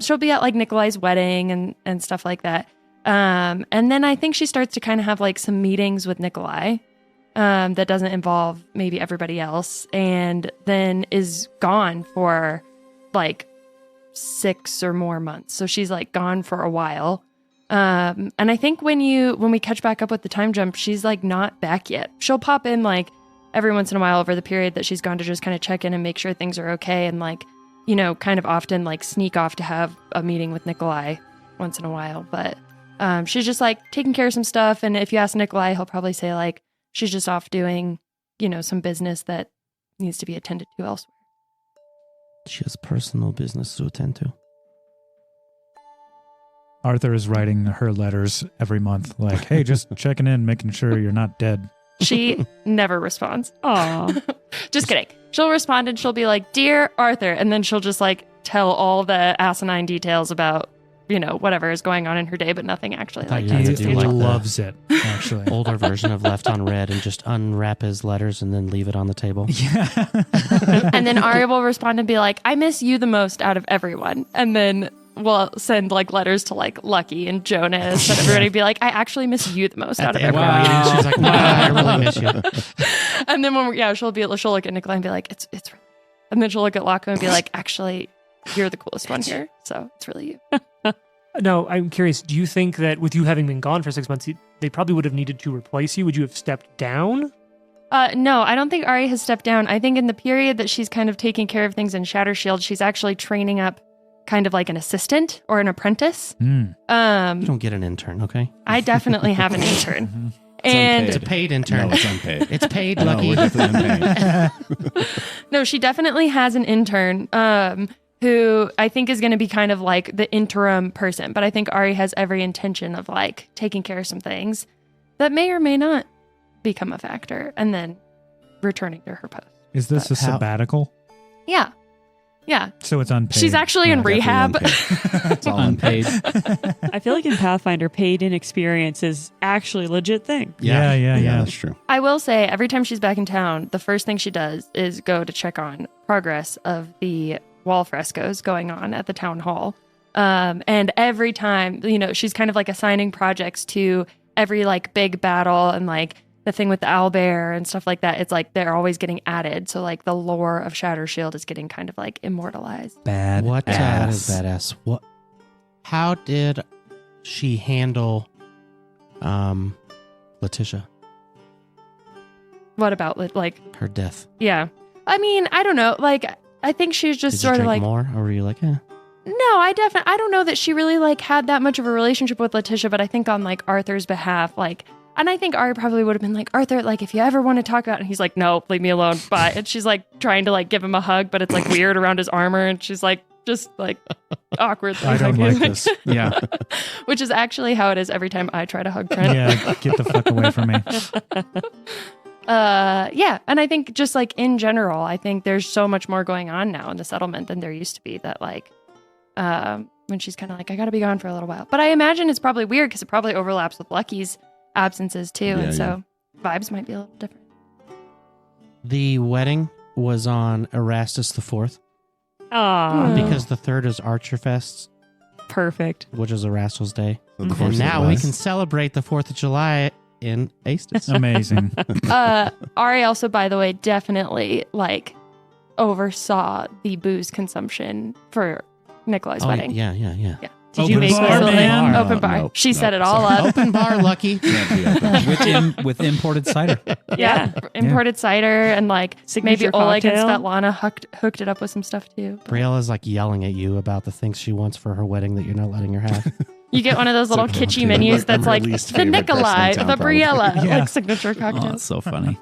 she'll be at like Nikolai's wedding and stuff like that. And then I think she starts to kind of have like some meetings with Nikolai, that doesn't involve maybe everybody else, and then is gone for like 6 or more months. So she's like gone for a while. And I think when we catch back up with the time jump, she's like not back yet. She'll pop in like every once in a while over the period that she's gone to just kind of check in and make sure things are okay, and like, you know, kind of often like sneak off to have a meeting with Nikolai once in a while. But she's just like taking care of some stuff. And if you ask Nikolai, he'll probably say like she's just off doing, you know, some business that needs to be attended to elsewhere. She has personal business to attend to. Arthur is writing her letters every month, like, hey, just checking in, making sure you're not dead. She never responds. Aw. Just kidding. She'll respond and she'll be like, Dear Arthur. And then she'll just like tell all the asinine details about, you know, whatever is going on in her day, but nothing actually thought like you had has to to do do like with the- loves it, actually. Older version of Left on Red and just unwrap his letters and then leave it on the table. Yeah. And then Arya will respond and be like, I miss you the most out of everyone. And then we'll send like letters to like Lucky and Jonas and everybody be like, I actually miss you the most out of everyone. Wow. She's like, nah, I really miss you. And then she'll look at Nikolai and be like, it's really, and then she'll look at Locke and be like, actually, you're the coolest one here. So it's really you. No, I'm curious. Do you think that with you having been gone for 6 months, they probably would have needed to replace you? Would you have stepped down? No, I don't think Arya has stepped down. I think in the period that she's kind of taking care of things in Shattershield, she's actually training up kind of like an assistant or an apprentice. You don't get an intern, okay? I definitely have an intern. And It's a paid intern. No, it's unpaid. It's paid, No, Lucky. we're definitely unpaid. no, she definitely has an intern who I think is going to be kind of like the interim person. But I think Ari has every intention of like taking care of some things that may or may not become a factor and then returning to her post. Is this a How- sabbatical? Yeah. Yeah. So it's unpaid. She's actually in Definitely rehab. unpaid. It's all unpaid. Unpaid. I feel like in Pathfinder, paid inexperience is actually a legit thing. Yeah. That's true. I will say every time she's back in town, the first thing she does is go to check on progress of the wall frescoes going on at the town hall. And every time, you know, she's kind of like assigning projects to every like big battle and like the thing with the owlbear and stuff like that. It's like they're always getting added. So like the lore of Shattershield is getting kind of like immortalized. Bad. What? That is ass. badass. What? How did she handle Letitia, What about like, her death? yeah. I mean, I don't know. Like, I think she's just Did you sort of drink like, more, or were you like, eh? no, I don't know that she really like had that much of a relationship with Letitia, but I think on like Arthur's behalf, like, and I think Arya probably would have been like, Arthur, like if you ever want to talk about it, and he's like, no, leave me alone. Bye. And she's like trying to like give him a hug, but it's like weird around his armor. And she's like, just like awkwardly I don't hugging like him. this. Yeah. Which is actually how it is every time I try to hug Trent. Yeah, get the fuck away from me. Yeah. And I think just like in general, I think there's so much more going on now in the settlement than there used to be that like, when she's kind of like, I got to be gone for a little while. But I imagine it's probably weird because it probably overlaps with Lucky's absences too. Yeah, And so vibes might be a little different. The wedding was on Erastus IV Ah, because the third is Archerfest, perfect. which is Erastus's day. So the Mhm. force And of now the we West. can celebrate the 4th of July in Astus. Amazing. Ari also, by the way, definitely like oversaw the booze consumption for Nikolai's Oh, wedding. yeah. Did you Open make bar, this man. man? Open bar. Nope, She nope, set it all sorry. up. Open bar, Lucky. Can't be open. with imported cider. Yeah. Imported cider and like Signature maybe Oleg and cocktail. Svetlana hooked it up with some stuff too. But Briella's like yelling at you about the things she wants for her wedding that you're not letting her have. you get one of those little It's kitschy okay. menus Like, that's her like least the favorite person in Nikolai, town, the probably. Briella, Yeah. like signature Oh, cocktail. that's so funny.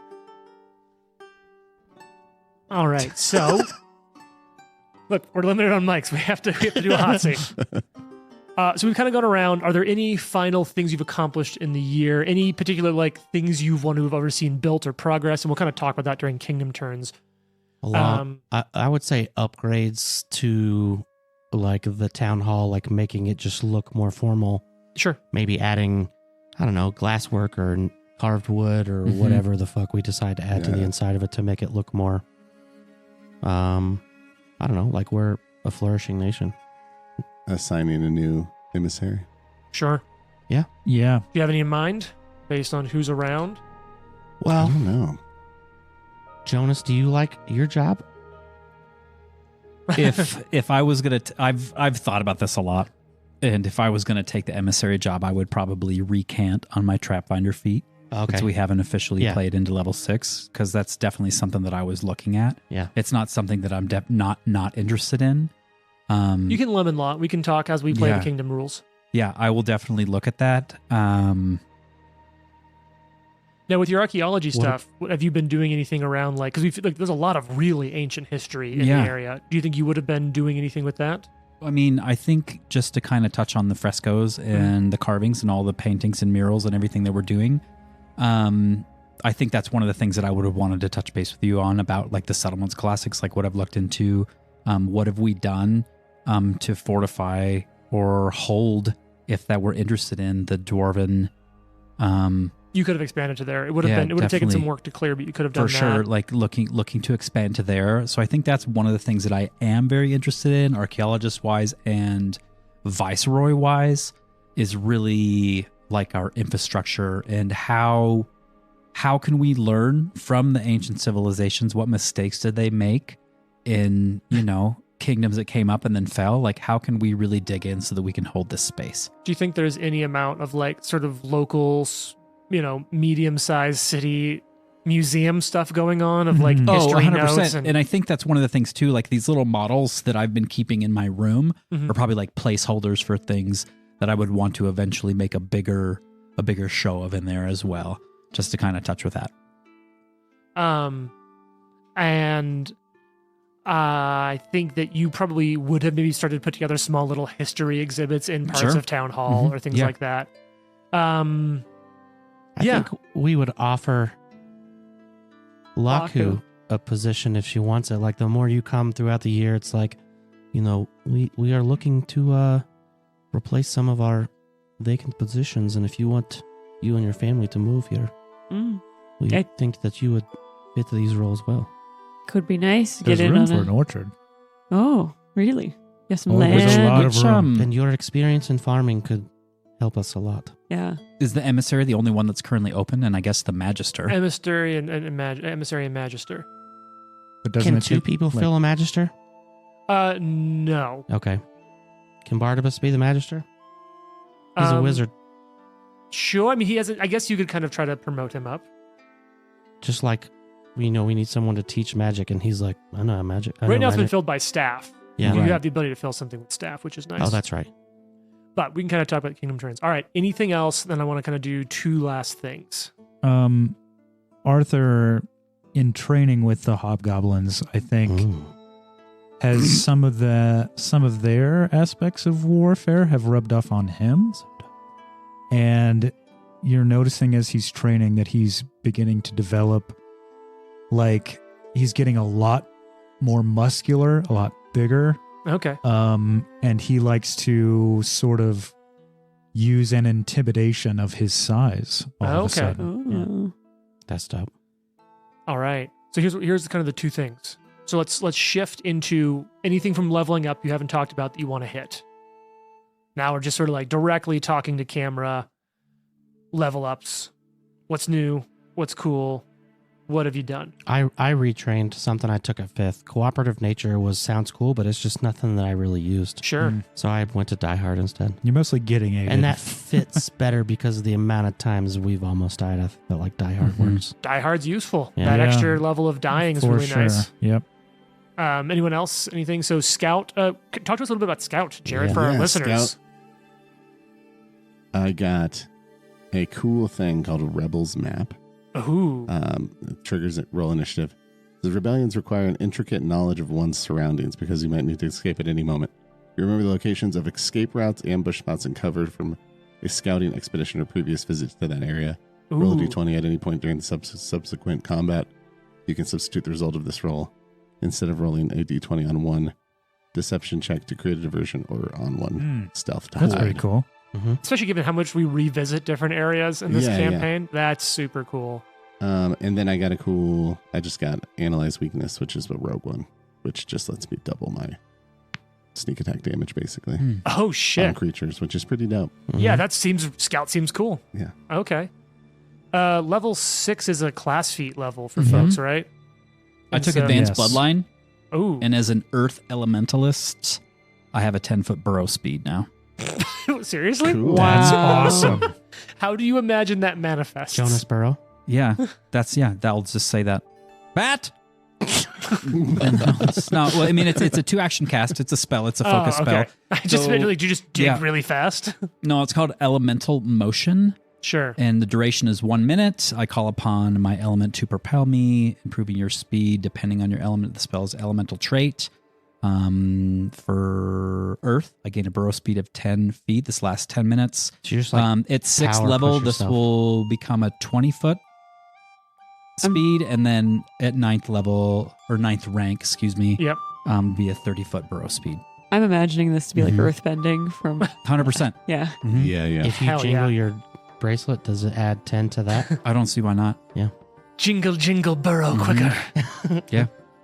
All right. So Look, we're limited on mics. We have to do a hot seat. So we've kind of gone around. Are there any final things you've accomplished in the year? Any particular like things you've wanted to have overseen built or progress? And we'll kind of talk about that during Kingdom Turns. I would say upgrades to like the town hall, like making it just look more formal. Sure. Maybe adding, I don't know, glasswork or carved wood or whatever the fuck we decide to add to the inside of it to make it look more, I don't know, like we're a flourishing nation. Assigning a new emissary. Sure. Yeah. Do you have any in mind based on who's around? I Well, don't know. Jonas, do you like your job? If I was gonna, I've thought about this a lot, and if I was gonna take the emissary job, I would probably recant on my Trapfinder feat. Okay. Since we haven't officially played into level 6, because that's definitely something that I was looking at. Yeah. It's not something that I'm not interested in. You can lemon law. We can talk as we play Yeah. the Kingdom rules. Yeah, I will definitely look at that. Now, with your archaeology stuff, have you been doing anything around like? Because there's a lot of really ancient history in the area. Do you think you would have been doing anything with that? I mean, I think just to kind of touch on the frescoes and the carvings and all the paintings and murals and everything that we're doing, I think that's one of the things that I would have wanted to touch base with you on about like the settlements classics, like what I've looked into, what have we done to fortify or hold, if that we're interested in, the dwarven. You could have expanded to there. It would have been. It would have taken some work to clear, but you could have done for that. sure. Like looking to expand to there. So I think that's one of the things that I am very interested in, archaeologist wise and viceroy wise, is really like our infrastructure and how can we learn from the ancient civilizations? What mistakes did they make in kingdoms that came up and then fell? Like, how can we really dig in so that we can hold this space? Do you think there's any amount of like sort of local, medium-sized city museum stuff going on of like history 100%. notes? And I think that's one of the things too, like these little models that I've been keeping in my room are probably like placeholders for things that I would want to eventually make a bigger show of in there as well, just to kind of touch with that. And I think that you probably would have maybe started to put together small little history exhibits in parts of town hall or things like that. I think we would offer Laku a position if she wants it. Like the more you come throughout the year, it's like, we are looking to replace some of our vacant positions, and if you want you and your family to move here, we think that you would fit these roles well. Could be nice to There's get in room on for it. an orchard. Oh, really? Yes, some There's a lot land. of room. And your experience in farming could help us a lot. Yeah. Is the emissary the only one that's currently open? And I guess the magister. Emissary and magister. But doesn't Can it two take, people like- fill a magister? No. Okay. Can Barnabas be the magister? He's a wizard. Sure. I mean, he hasn't. I guess you could kind of try to promote him up. Just like, we need someone to teach magic, and he's like, I know magic. I Right know now, it's been magic. filled by staff. Yeah. You Right. have the ability to fill something with staff, which is nice. Oh, that's right. But we can kind of talk about Kingdom Turns. All right. Anything else? Then I want to kind of do two last things. Arthur, in training with the hobgoblins, I think, Ooh. has some of their aspects of warfare have rubbed off on him. And you're noticing as he's training that he's beginning to develop, like, he's getting a lot more muscular, a lot bigger. Okay. And he likes to sort of use an intimidation of his size all of a Okay. sudden. Oh. That's dope. All right. So here's kind of the two things. So let's shift into anything from leveling up you haven't talked about that you want to hit. Now we're just sort of like directly talking to camera, level ups. What's new? What's cool? What have you done? I retrained something I took at 5th. Cooperative nature sounds cool, but it's just nothing that I really used. Sure. So I went to Die Hard instead. You're mostly getting aided. And that fits better because of the amount of times we've almost died. I felt like Die Hard works. Die Hard's useful. Yeah. That Yeah. extra level of dying is For really sure. nice. Yep. Anyone else? Anything? So Scout, talk to us a little bit about Scout, Jared, Yeah. for our Yeah, listeners. Scout. I got a cool thing called a Rebels map. Ooh. It triggers it, roll initiative. The rebellions require an intricate knowledge of one's surroundings because you might need to escape at any moment. You remember the locations of escape routes, ambush spots, and cover from a scouting expedition or previous visits to that area. Roll a Ooh. d20 at any point during the subsequent combat. You can substitute the result of this roll instead of rolling a d20 on one deception check to create a diversion or on one stealth tie. That's pretty cool. Especially given how much we revisit different areas in this campaign. That's super cool. And then I just got Analyze Weakness, which is a rogue one, which just lets me double my sneak attack damage, basically. Oh, On shit. creatures, which is pretty dope. Yeah, Scout seems cool. Yeah. Okay. Level 6 is a class feat level for folks, right? I And took so- Advanced Yes. Bloodline, Ooh. and as an Earth Elementalist, I have a 10-foot burrow speed now. Seriously? Cool. That's Wow. awesome. How do you imagine that manifests? Jonas Burrow. Yeah, that'll just say that. Bat! Well, I mean, it's a 2-action cast. It's a spell. It's a focus spell. Okay. I just So, like, do you just dig yeah. really fast? No, it's called Elemental Motion, Sure. and the duration is 1 minute. I call upon my element to propel me, improving your speed depending on your element. The spell's elemental trait. For Earth, I gain a burrow speed of 10 feet. This lasts 10 minutes. So you're just like, At 6th power level, push this yourself. will become a 20-foot speed, and then at 9th level, or 9th rank, excuse me, Yep. be a 30-foot burrow speed. I'm imagining this to be like Mhm. earthbending from 100%. yeah. Mhm. Yeah. if you Hell jingle yeah. your bracelet, does it add 10 to that? I don't see why not. Jingle, jingle, burrow quicker.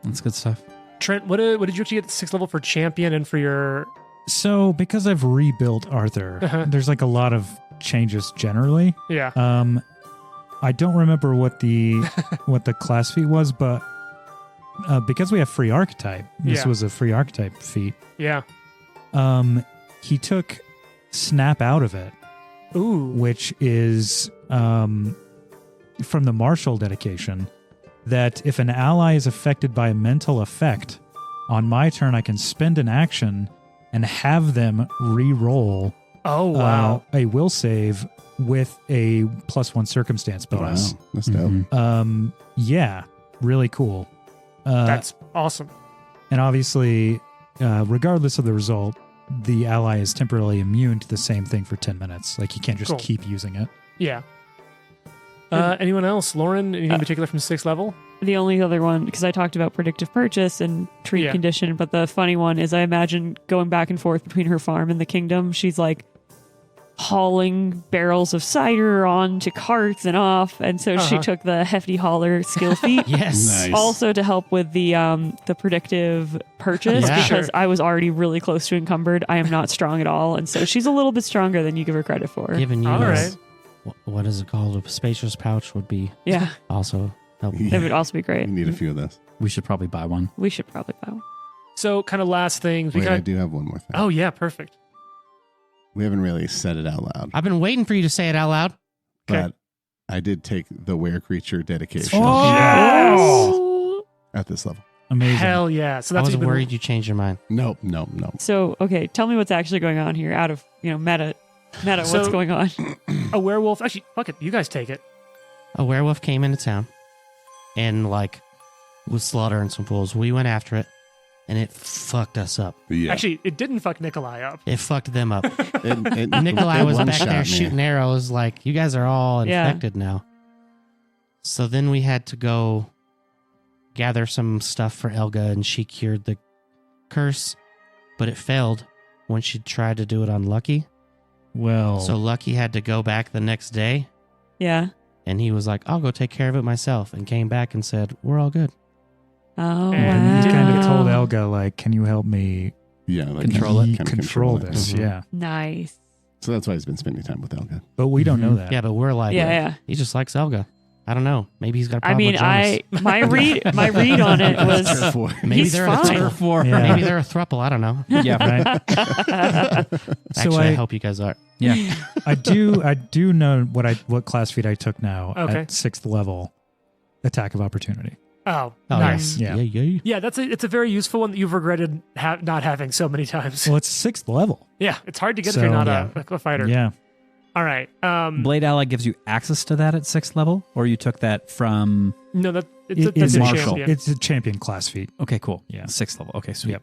That's good stuff. Trent, what did you actually get at 6th level for champion and for your... So, because I've rebuilt Arthur, Uh-huh. there's like a lot of changes generally. Yeah. I don't remember what the class feat was, but because we have free archetype, this Yeah. was a free archetype feat. Yeah. He took snap out of it, Ooh. which is from the martial dedication, that if an ally is affected by a mental effect, on my turn I can spend an action and have them re-roll Oh, wow. a will save with a +1 circumstance Wow. bonus. That's dope. Mhm. Yeah, really cool. That's awesome. And obviously, regardless of the result, the ally is temporarily immune to the same thing for 10 minutes. Like, you can't just Cool. keep using it. Yeah. Anyone else? Lauren, anything in particular from 6th level? The only other one, because I talked about predictive purchase and treat Yeah. condition, but the funny one is I imagine going back and forth between her farm and the kingdom. She's like hauling barrels of cider onto carts and off. And so she Uh-huh. took the hefty hauler skill feat. Yes. Nice. Also to help with the predictive purchase Yeah. because Sure. I was already really close to encumbered. I am not strong at all. And so she's a little bit stronger than you give her credit for. Giving you All this- right. what is it called? A spacious pouch would be Yeah, also helpful. Yeah. it would also be You great. need a few of those. We should probably buy one. We should probably buy one. So, kind of last things. We Wait, I kind of... do have one more thing. Oh, yeah, perfect. We haven't really said it out loud, I've been waiting for you to say it out loud. Okay. but I did take the Were Creature dedication Oh! at this level. Amazing. Hell yeah. So I that's was even... worried you changed your mind. Nope. So, okay, tell me what's actually going on here out of, meta, what's So- going on? A werewolf... Actually, fuck it. You guys take it. A werewolf came into town and was slaughtering some fools. We went after it and it fucked us up. Yeah. Actually, it didn't fuck Nikolai up. It fucked them up. it Nikolai was back one-shot there me. shooting arrows like, you guys are all Yeah. infected now. So then we had to go gather some stuff for Elga and she cured the curse, but it failed when she tried to do it on Lucky. Well, So Lucky had to go back the next day Yeah. and he was like, I'll go take care of it myself, and came back and said, we're all good. Oh, And he wow. kind of told Elga, like, can you help me Yeah, like Control it. kind of control it. this? Mhm. Yeah. Nice. So that's why he's been spending time with Elga. But we don't know that. Yeah, but we're like, Yeah. he just likes Elga. I don't know. Maybe he's got a I problem mean, with Jonas. my read on it was Turf war. Maybe he's they're fine. a throuple. Yeah. Maybe they're a throuple. I don't know. Yeah, Right? Actually, I hope you guys are. yeah. I do know what class feat I took now Okay. at 6th level. Attack of opportunity. Oh, Oh, nice. Yeah. Yeah. Yeah, it's a very useful one that you've regretted not having so many times. Well, it's 6th level. Yeah, it's hard to get So, if you're not yeah. a fighter. Yeah. All right. Blade Ally gives you access to that at 6th level, or you took that from... No, That's a Marshall. champion. It's a champion class feat. Okay, cool. Yeah. 6th level. Okay, sweet. Yep.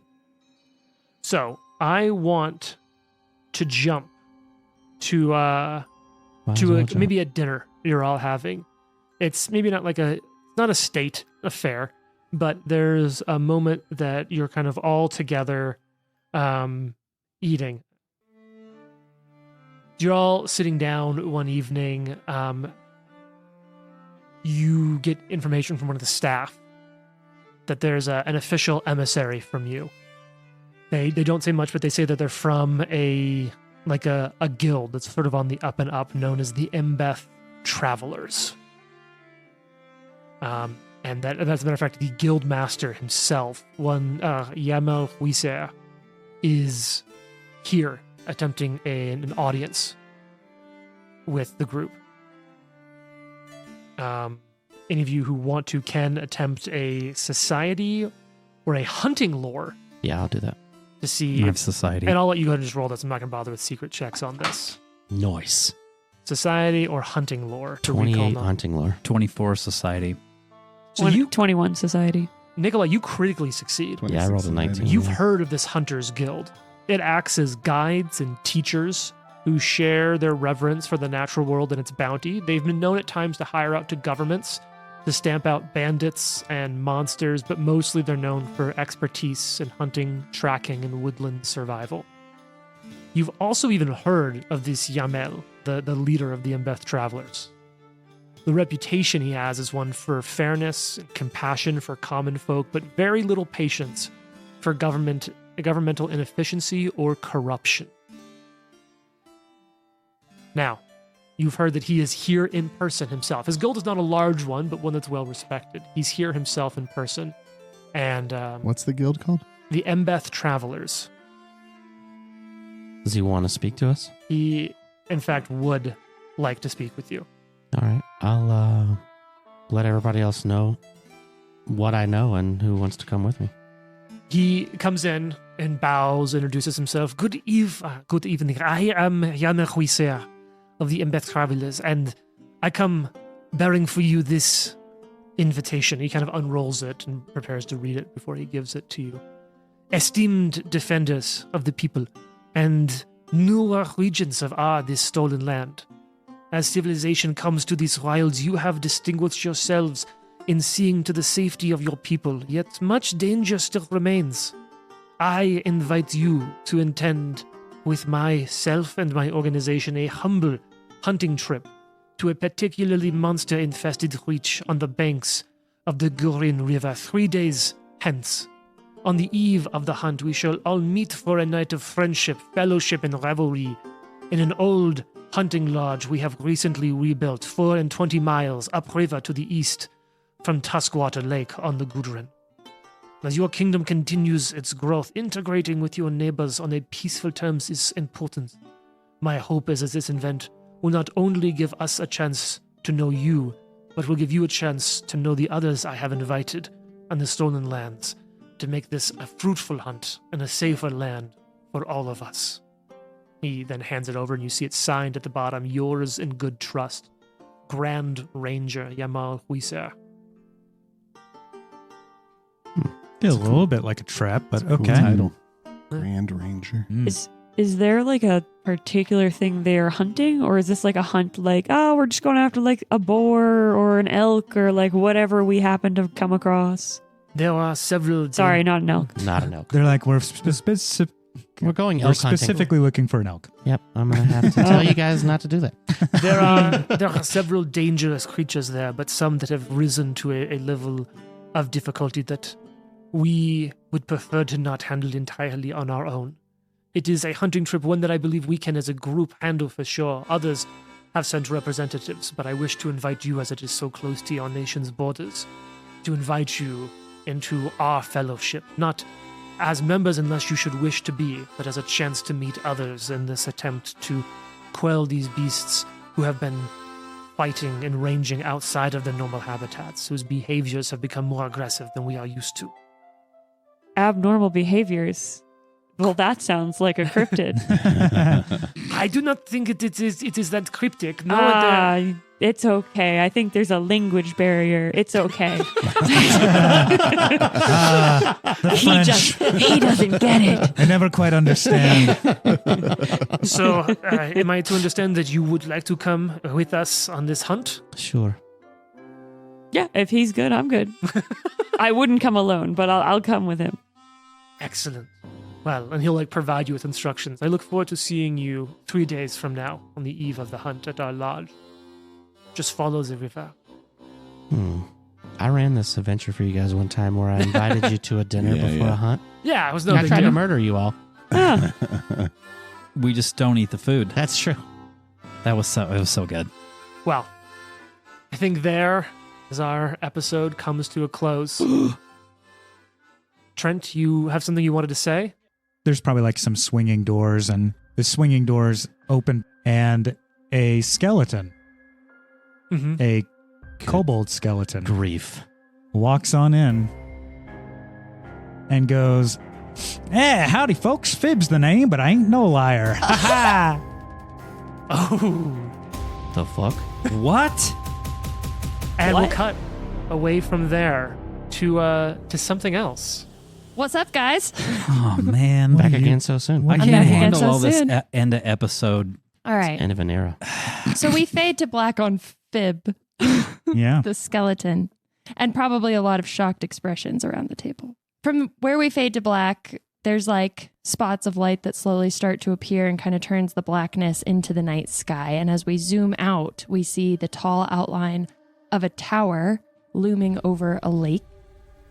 So I want to jump to Might as well jump. maybe a dinner you're all having. It's maybe not not a state affair, but there's a moment that you're kind of all together eating. You're all sitting down one evening. You get information from one of the staff that there's an official emissary from you. They don't say much, but they say that they're from a guild that's sort of on the up and up, known as the Embeth Travelers. And that, as a matter of fact, the guild master himself, one Yamel Huiser, is here attempting an audience with the group. Any of you who want to can attempt a society or a hunting lore Yeah, I'll do that. to see. I have society. And I'll let you go ahead and just roll this. I'm not going to bother with secret checks on this. Nice. Society or hunting lore to recall 28 knowledge. hunting lore. 24 society. So you, 21 society. Nicola, you critically succeed. Yeah, I rolled a 19. You've heard of this Hunters Guild. It acts as guides and teachers who share their reverence for the natural world and its bounty. They've been known at times to hire out to governments to stamp out bandits and monsters, but mostly they're known for expertise in hunting, tracking, and woodland survival. You've also even heard of this Yamel, the leader of the Embeth Travelers. The reputation he has is one for fairness and compassion for common folk, but very little patience for governmental inefficiency or corruption. Now, you've heard that he is here in person himself. His guild is not a large one, but one that's well respected. He's here himself in person. And What's the guild called? the Embeth Travelers. Does he want to speak to us? He, in fact, would like to speak with you. All right. I'll let everybody else know what I know and who wants to come with me. He comes in and bows, introduces himself. Good evening. I am Yana Huiser of the Embeth Travelers, and I come bearing for you this invitation. He kind of unrolls it and prepares to read it before he gives it to you. Esteemed defenders of the people and newer regents of this stolen land. As civilization comes to these wilds, you have distinguished yourselves in seeing to the safety of your people, yet much danger still remains. I invite you to attend with myself and my organization a humble hunting trip to a particularly monster-infested reach on the banks of the Gurin River 3 days hence. On the eve of the hunt, we shall all meet for a night of friendship, fellowship, and revelry in an old hunting lodge we have recently rebuilt 24 miles upriver to the east from Tuskwater Lake on the Gudrun. As your kingdom continues its growth, integrating with your neighbors on a peaceful terms is important. My hope is that this event will not only give us a chance to know you, but will give you a chance to know the others I have invited on the stolen lands, to make this a fruitful hunt and a safer land for all of us. He then hands it over and you see it signed at the bottom, yours in good trust, Grand Ranger Yamal Huiser. Feels a little bit like a trap, but Cool okay. title. Grand Ranger. Mm. Is there like a particular thing they're hunting, or is this like a hunt like, oh, we're just going after like a boar or an elk or like whatever we happen to come across? There are several... Sorry, not an elk. Not an elk. They're like, we're We're going we're elk hunting. specifically looking for an elk. Yep, I'm going to have to tell you guys not to do that. There are several dangerous creatures there, but some that have risen to a level of difficulty that we would prefer to not handle entirely on our own. It is a hunting trip, one that I believe we can as a group handle for sure. Others have sent representatives, but I wish to invite you, as it is so close to your nation's borders, to invite you into our fellowship, not as members unless you should wish to be, but as a chance to meet others in this attempt to quell these beasts who have been fighting and ranging outside of their normal habitats, whose behaviors have become more aggressive than we are used to. Abnormal behaviors. Well, that sounds like a cryptid. I do not think it is that cryptic. No, It's okay. I think there's a language barrier. It's okay. He doesn't get it. I never quite understand. So, am I to understand that you would like to come with us on this hunt? Sure. Yeah, if he's good, I'm good. I wouldn't come alone, but I'll come with him. Excellent. Well, and he'll provide you with instructions. I look forward to seeing you 3 days from now on the eve of the hunt at our lodge. Just follow the river. I ran this adventure for you guys one time where I invited you to a dinner before a hunt. Yeah, it was no I big tried deal. to murder you all. We just don't eat the food. That's true. It was so good. Well, I think there, as our episode comes to a close. Trent, you have something you wanted to say? There's probably like some swinging doors, and the swinging doors open, and a skeleton, a kobold skeleton, Grief. walks on in and goes, "Eh, howdy folks, Fib's the name, but I ain't no liar." Ha ha! Oh. The fuck? What? And What? we'll cut away from there to something else. What's up, guys? Oh, man. Back again so soon. I I'm can't back again handle so all this soon. end of episode. All right. End of an era. So we fade to black on Fib, Yeah. the skeleton, and probably a lot of shocked expressions around the table. From where we fade to black, there's like spots of light that slowly start to appear and kind of turns the blackness into the night sky. And as we zoom out, we see the tall outline of a tower looming over a lake.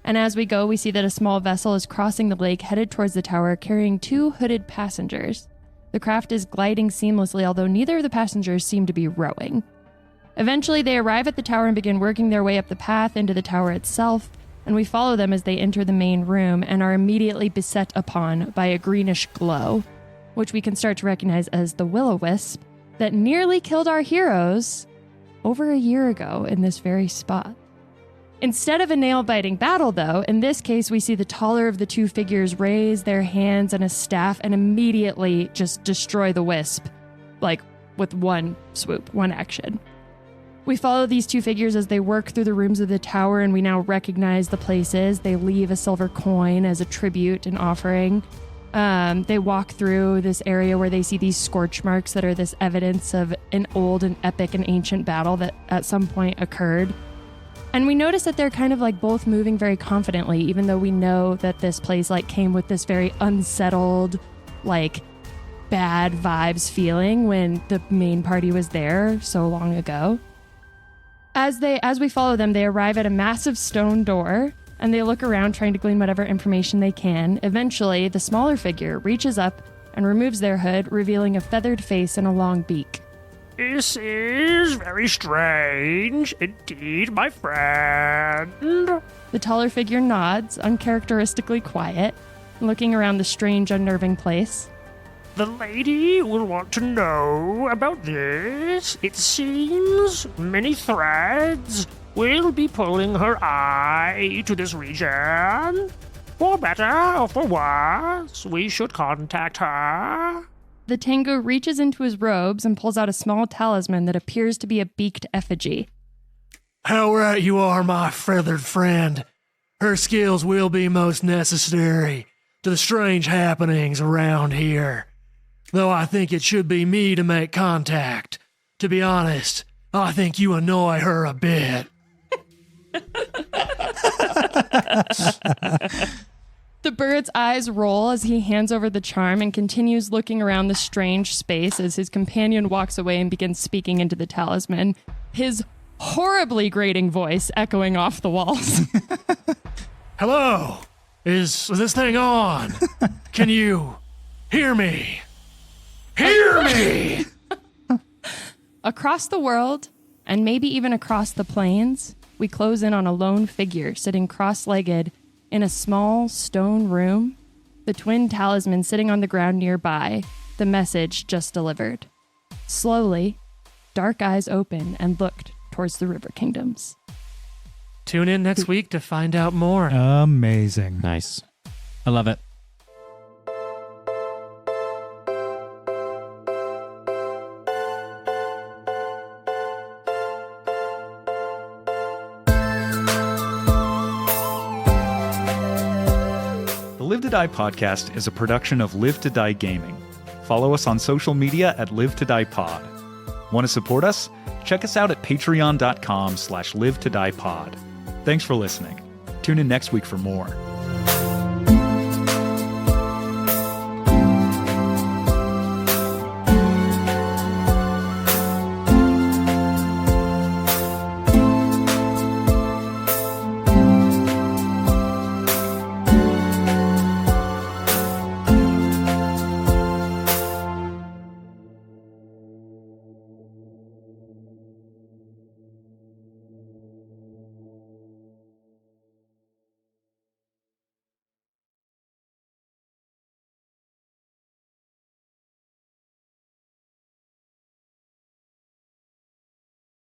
And as we go, we see that a small vessel is crossing the lake, headed towards the tower, carrying 2 hooded passengers. The craft is gliding seamlessly, although neither of the passengers seem to be rowing. Eventually, they arrive at the tower and begin working their way up the path into the tower itself, and we follow them as they enter the main room and are immediately beset upon by a greenish glow, which we can start to recognize as the will-o-wisp that nearly killed our heroes over a year ago in this very spot. Instead of a nail-biting battle, though, in this case, we see the taller of the 2 figures raise their hands and a staff and immediately just destroy the wisp, like with one swoop, one action. We follow these 2 figures as they work through the rooms of the tower, and we now recognize the places. They leave a silver coin as a tribute and offering. They walk through this area where they see these scorch marks that are this evidence of an old and epic and ancient battle that at some point occurred. And we notice that they're kind of like both moving very confidently, even though we know that this place like came with this very unsettled, like bad vibes feeling when the main party was there so long ago. As we follow them, they arrive at a massive stone door and they look around trying to glean whatever information they can. Eventually, the smaller figure reaches up and removes their hood, revealing a feathered face and a long beak. This is very strange indeed, my friend. The taller figure nods, uncharacteristically quiet, looking around the strange, unnerving place. The lady will want to know about this. It seems many threads will be pulling her eye to this region. For better or for worse, we should contact her. The Tango reaches into his robes and pulls out a small talisman that appears to be a beaked effigy. How right you are, my feathered friend. Her skills will be most necessary to the strange happenings around here. Though I think it should be me to make contact. To be honest, I think you annoy her a bit. The bird's eyes roll as he hands over the charm and continues looking around the strange space as his companion walks away and begins speaking into the talisman, his horribly grating voice echoing off the walls. Hello? Is this thing on? Can you hear me? Hear me! Across the world, and maybe even across the plains, we close in on a lone figure sitting cross-legged in a small stone room, the twin talisman sitting on the ground nearby, the message just delivered. Slowly, dark eyes open and looked towards the River Kingdoms. Tune in next week to find out more. Amazing. Nice. I love it. to Die podcast is a production of Live to Die Gaming. Follow us on social media at Live to Die Pod. Want to support us? Check us out at patreon.com/live to die pod. Thanks for listening. Tune in next week for more.